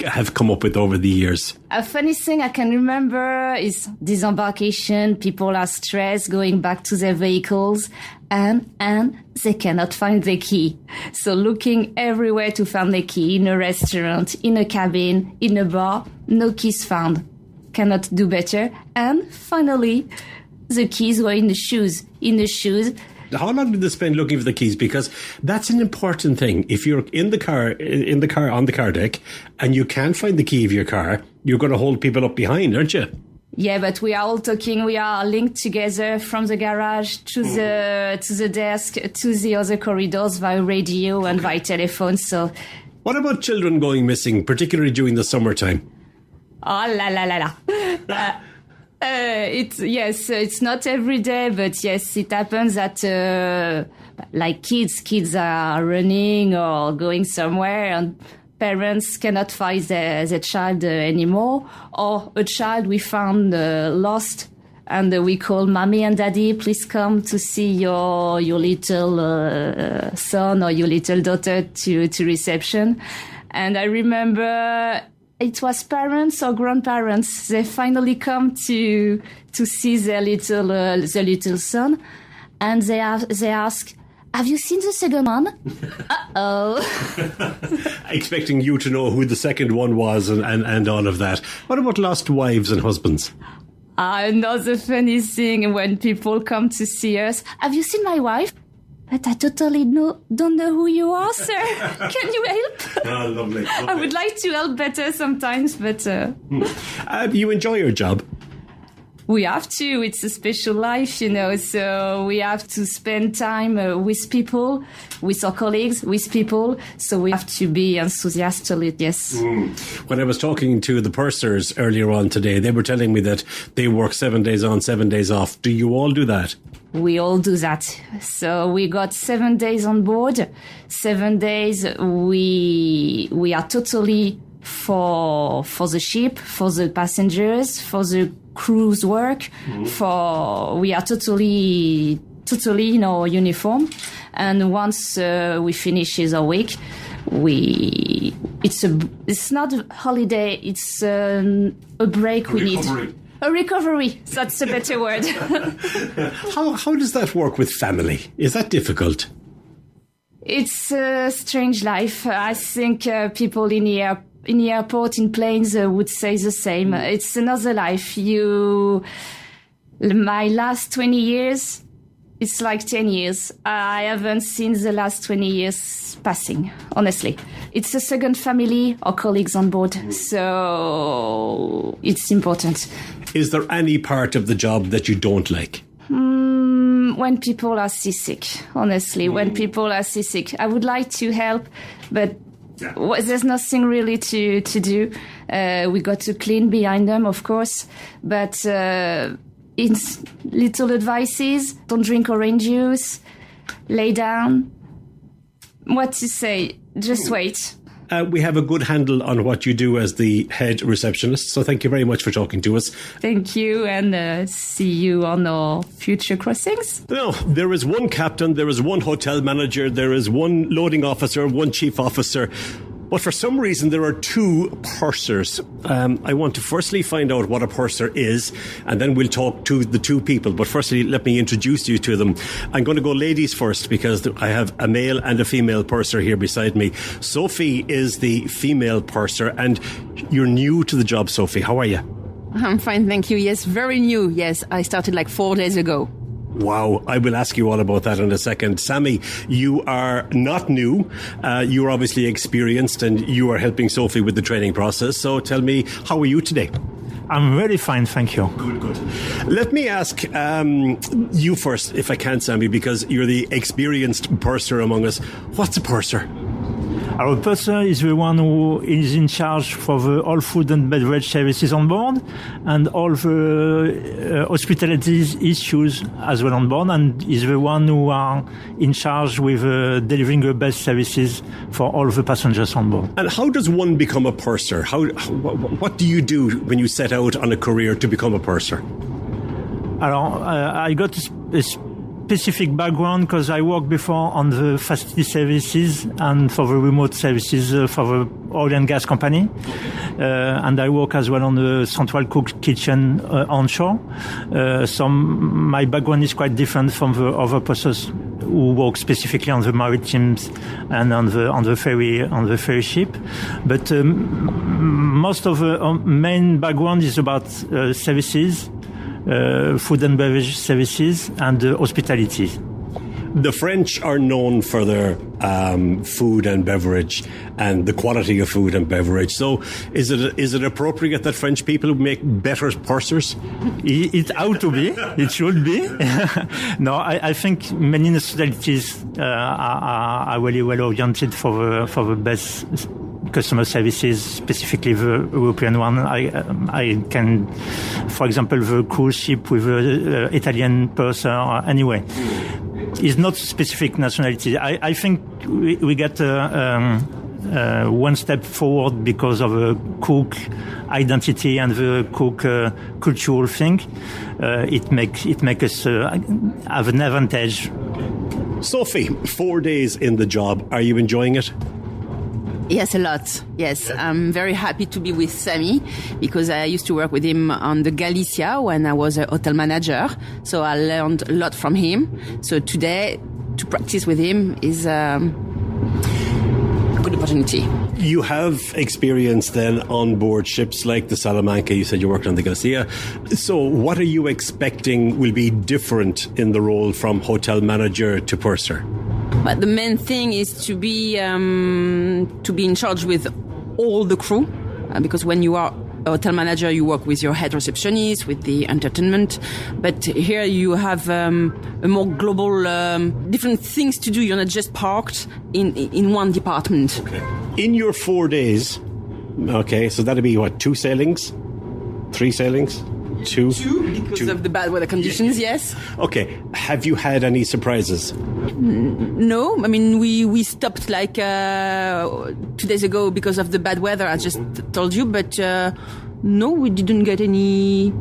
have come up with over the years. A funny thing I can remember is disembarkation. People are stressed going back to their vehicles and they cannot find the key. So looking everywhere to find the key, in a restaurant, in a cabin, in a bar, no keys found. Cannot do better. And finally, the keys were in the shoes. How long did they spend looking for the keys? Because that's an important thing. If you're on the car deck, and you can't find the key of your car, you're going to hold people up behind, aren't you? Yeah, but we are all talking. We are linked together from the garage to the desk to the other corridors via radio and via telephone. So, what about children going missing, particularly during the summertime? Oh la la la la. It's not every day, but yes, it happens that like kids are running or going somewhere and parents cannot find their child anymore, or a child we found lost, and we call mommy and daddy, please come to see your little son or your little daughter to reception. And I remember it was parents or grandparents. They finally come to see their little son, and they ask, "Have you seen the second one?" Uh-oh. Expecting you to know who the second one was and all of that. What about lost wives and husbands? Another funny thing when people come to see us. "Have you seen my wife?" "But I totally don't know who you are, sir. Can you help?" Oh, lovely. I would like to help better sometimes, but... You enjoy your job? We have to. It's a special life, so we have to spend time with people, with our colleagues, with people. So we have to be enthusiastic, yes. When I was talking to the pursers earlier on today, they were telling me that they work 7 days on, 7 days off. Do you all do that? We all do that. So we got 7 days on board. 7 days we are totally for the ship, for the passengers, for the cruise work. We are totally in our uniform. And once we finish our week, it's not a holiday. It's a break we need. A recovery, that's a better word. How does that work with family? Is that difficult? It's a strange life. I think people in the airport, in planes, would say the same. It's another life. My last 20 years, it's like 10 years. I haven't seen the last 20 years passing, honestly. It's a second family or colleagues on board, so it's important. Is there any part of the job that you don't like? When people are seasick, honestly, when people are seasick. I would like to help, but there's nothing really to do. We got to clean behind them, of course, but in little advices, don't drink orange juice, lay down. What to say? Just wait. We have a good handle on what you do as the head receptionist, so thank you very much for talking to us. Thank you, and see you on our future crossings. No, there is one captain, there is one hotel manager, there is one loading officer, one chief officer. But for some reason, there are two pursers. I want to firstly find out what a purser is, and then we'll talk to the two people. But firstly, let me introduce you to them. I'm going to go ladies first because I have a male and a female purser here beside me. Sophie is the female purser, and you're new to the job, Sophie. How are you? I'm fine, thank you. Yes, very new. Yes, I started like 4 days ago. Wow, I will ask you all about that in a second. Sammy, you are not new. You're obviously experienced and you are helping Sophie with the training process. So tell me, how are you today? I'm very fine, thank you. Good. Let me ask you first, if I can, Sammy, because you're the experienced purser among us. What's a purser? Our purser is the one who is in charge for all food and beverage services on board and all the hospitality issues as well on board, and is the one who are in charge with delivering the best services for all the passengers on board. And how does one become a purser? What do you do when you set out on a career to become a purser? Alors, I got a specific background because I worked before on the facility services and for the remote services for the oil and gas company. And I work as well on the central cook kitchen onshore. So my background is quite different from the other persons who work specifically on the maritimes and on the ferry ship. But most of the main background is about services, food and beverage services, and hospitality. The French are known for their food and beverage and the quality of food and beverage. So is it appropriate that French people make better pursers? It ought to be. It should be. No, I think many nationalities are really well oriented for the best customer services, specifically the European one. I can, for example, the cruise ship with the Italian purser, anyway. It's not specific nationality. I think we get one step forward because of the cook identity and the cook cultural thing. It make us have an advantage. Sophie, 4 days in the job. Are you enjoying it? Yes, a lot. Yes, I'm very happy to be with Sami because I used to work with him on the Galicia when I was a hotel manager. So I learned a lot from him. So today, to practice with him is a good opportunity. You have experience then on board ships like the Salamanca. You said you worked on the Galicia. So what are you expecting will be different in the role from hotel manager to purser? But the main thing is to be in charge with all the crew, because when you are a hotel manager, you work with your head receptionist, with the entertainment. But here you have a more global, different things to do. You're not just parked in one department. Okay. In your 4 days, okay, so that'd be what, 2 sailings, 3 sailings? Two because of the bad weather conditions, yes. Okay. Have you had any surprises? No. I mean, we stopped like 2 days ago because of the bad weather, I just told you. But no, we didn't get any...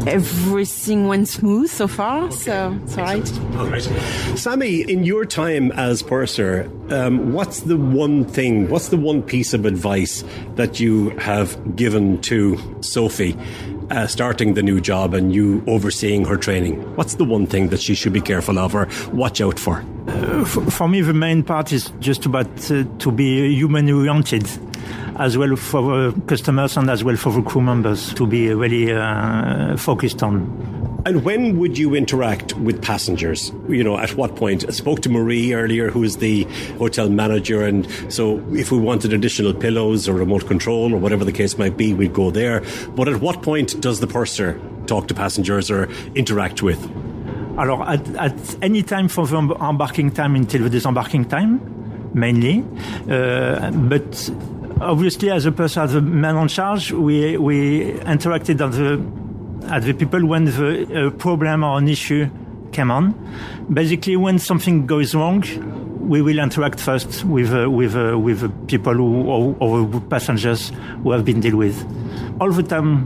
Everything went smooth so far, okay. So it's all right. All right. Sami, in your time as purser, what's the one piece of advice that you have given to Sophie starting the new job and you overseeing her training? What's the one thing that she should be careful of or watch out for? For me, the main part is just about to be human-oriented, as well for the customers and as well for the crew members, to be really focused on. And when would you interact with passengers? You know, at what point? I spoke to Marie earlier, who is the hotel manager, and so if we wanted additional pillows or remote control or whatever the case might be, we'd go there. But at what point does the purser talk to passengers or interact with? Alors, at any time from the embarking time until the disembarking time, mainly. But obviously, as a person, as a man on charge, we interacted at the people when the problem or an issue came on. Basically, when something goes wrong, we will interact first with the people or passengers who have been dealt with. All the time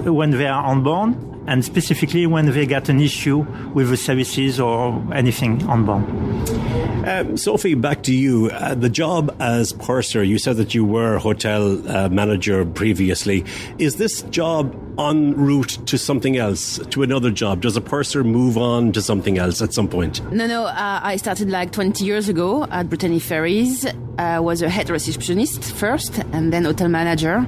when they are on board, and specifically when they get an issue with the services or anything on board. Sophie, back to you. The job as purser, you said that you were hotel manager previously. Is this job en route to something else, to another job? Does a purser move on to something else at some point? No. I started like 20 years ago at Brittany Ferries. I was a head receptionist first and then hotel manager.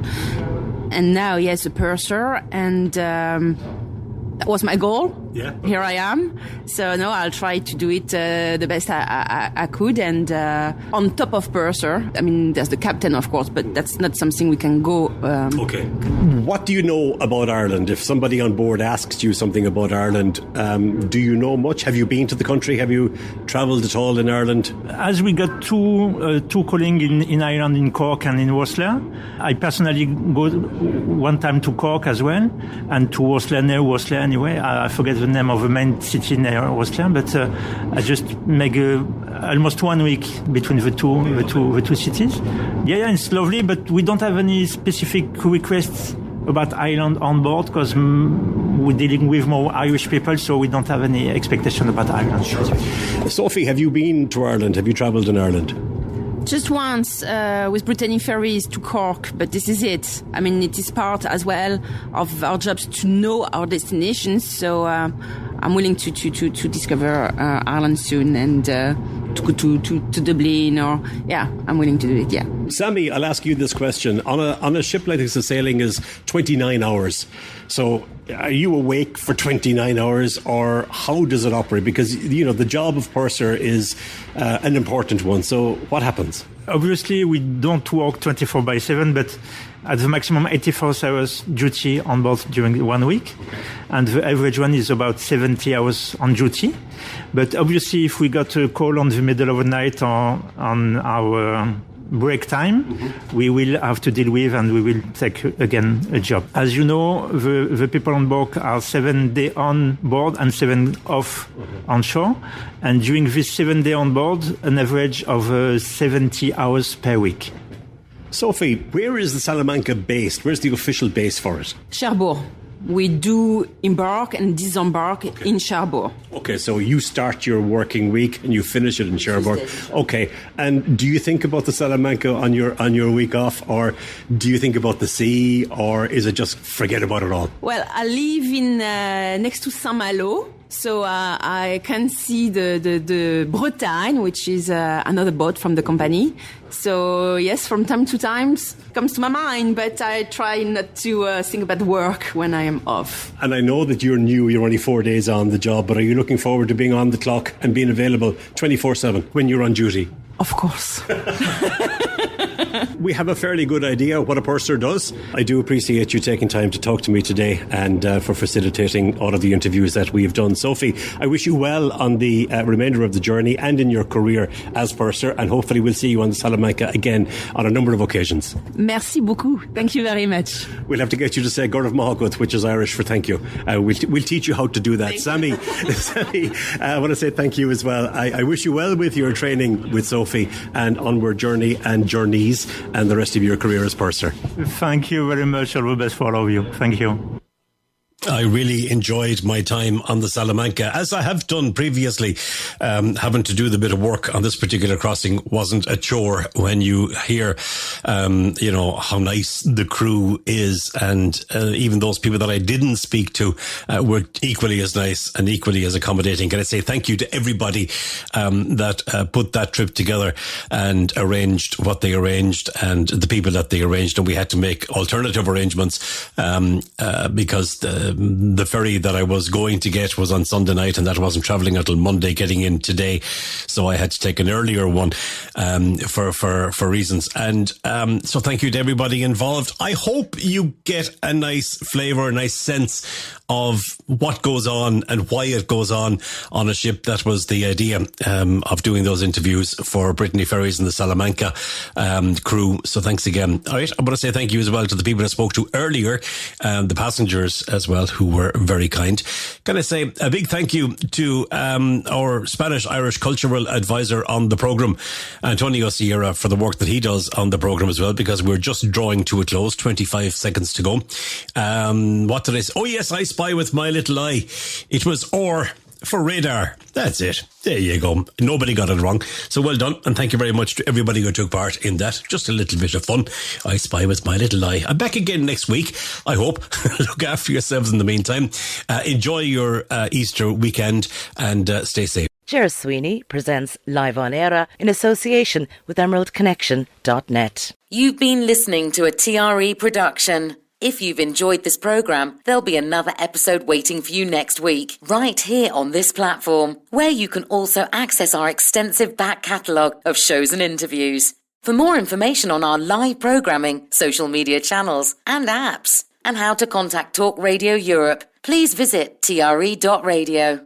And now, yes, a purser. And that was my goal. Yeah. Here I am. So no, I'll try to do it the best I could. And on top of purser, I mean, there's the captain, of course, but that's not something we can go. Okay. What do you know about Ireland? If somebody on board asks you something about Ireland, do you know much? Have you been to the country? Have you travelled at all in Ireland? As we got two colleagues in Ireland, in Cork and in Whistler, I personally go one time to Cork as well, and to Whistler, near Whistler anyway. I forget the name of the main city near Whistler, but I just make almost 1 week between the two cities. Yeah, it's lovely, but we don't have any specific requests about Ireland on board because we're dealing with more Irish people, so we don't have any expectation about Ireland. Sure. Sophie, have you been to Ireland? Have you travelled in Ireland? Just once with Brittany Ferries to Cork, but this is it. I mean, it is part as well of our jobs to know our destinations. So I'm willing to discover Ireland soon and to go to Dublin I'm willing to do it. Yeah. Sami, I'll ask you this question: on a ship like this, the sailing is 29 hours. So are you awake for 29 hours, or how does it operate? Because the job of purser is an important one. So what happens? Obviously, we don't work 24/7, but at the maximum 84 hours duty on board during 1 week, and the average one is about 70 hours on duty. But obviously, if we got a call on the middle of the night or on our break time, we will have to deal with, and we will take again a job. As you know, the people on board are 7 days on board and 7 off on shore. And during this 7 days on board, an average of 70 hours per week. Sophie, where is the Salamanca based? Where's the official base for it? Cherbourg. We do embark and disembark in Cherbourg. Okay, so you start your working week and you finish it in Cherbourg. Okay, and do you think about the Salamanca on your week off, or do you think about the sea, or is it just forget about it all? Well, I live in next to Saint-Malo, so I can see the Bretagne, which is another boat from the company. So yes, from time to time comes to my mind, but I try not to think about work when I am off. And I know that you're new, you're only 4 days on the job, but are you looking forward to being on the clock and being available 24/7 when you're on duty? Of course. We have a fairly good idea what a purser does. I do appreciate you taking time to talk to me today and for facilitating all of the interviews that we've done. Sophie, I wish you well on the remainder of the journey and in your career as purser, and hopefully we'll see you on the Salamanca again on a number of occasions. Merci beaucoup. Thank you very much. We'll have to get you to say Gorov Mahagut, which is Irish for thank you. We'll teach you how to do that. Sammy, I want to say thank you as well. I wish you well with your training with Sophie and onward journey and journeys and the rest of your career as purser. Thank you very much. All the best for all of you. Thank you. I really enjoyed my time on the Salamanca, as I have done previously. Having to do the bit of work on this particular crossing wasn't a chore when you hear, how nice the crew is. And even those people that I didn't speak to were equally as nice and equally as accommodating. Can I say thank you to everybody that put that trip together and arranged what they arranged and the people that they arranged. And we had to make alternative arrangements because the ferry that I was going to get was on Sunday night, and that wasn't travelling until Monday, getting in today. So I had to take an earlier one for reasons. And so thank you to everybody involved. I hope you get a nice flavour, a nice sense of what goes on and why it goes on a ship. That was the idea of doing those interviews for Brittany Ferries and the Salamanca crew. So thanks again. All right, I want to say thank you as well to the people I spoke to earlier, the passengers as well, who were very kind. Can I say a big thank you to our Spanish-Irish cultural advisor on the programme, Antonio Sierra, for the work that he does on the programme as well, because we're just drawing to a close, 25 seconds to go. What did I say? Oh yes, I spy with my little eye. It was or for radar. That's it. There you go. Nobody got it wrong. So well done. And thank you very much to everybody who took part in that. Just a little bit of fun. I spy with my little eye. I'm back again next week, I hope. Look after yourselves in the meantime. Enjoy your Easter weekend and stay safe. Ger Sweeney presents Live on Eire in association with EmeraldConnection.net. You've been listening to a TRE production. If you've enjoyed this programme, there'll be another episode waiting for you next week, right here on this platform, where you can also access our extensive back catalogue of shows and interviews. For more information on our live programming, social media channels and apps, and how to contact Talk Radio Europe, please visit TRE.radio.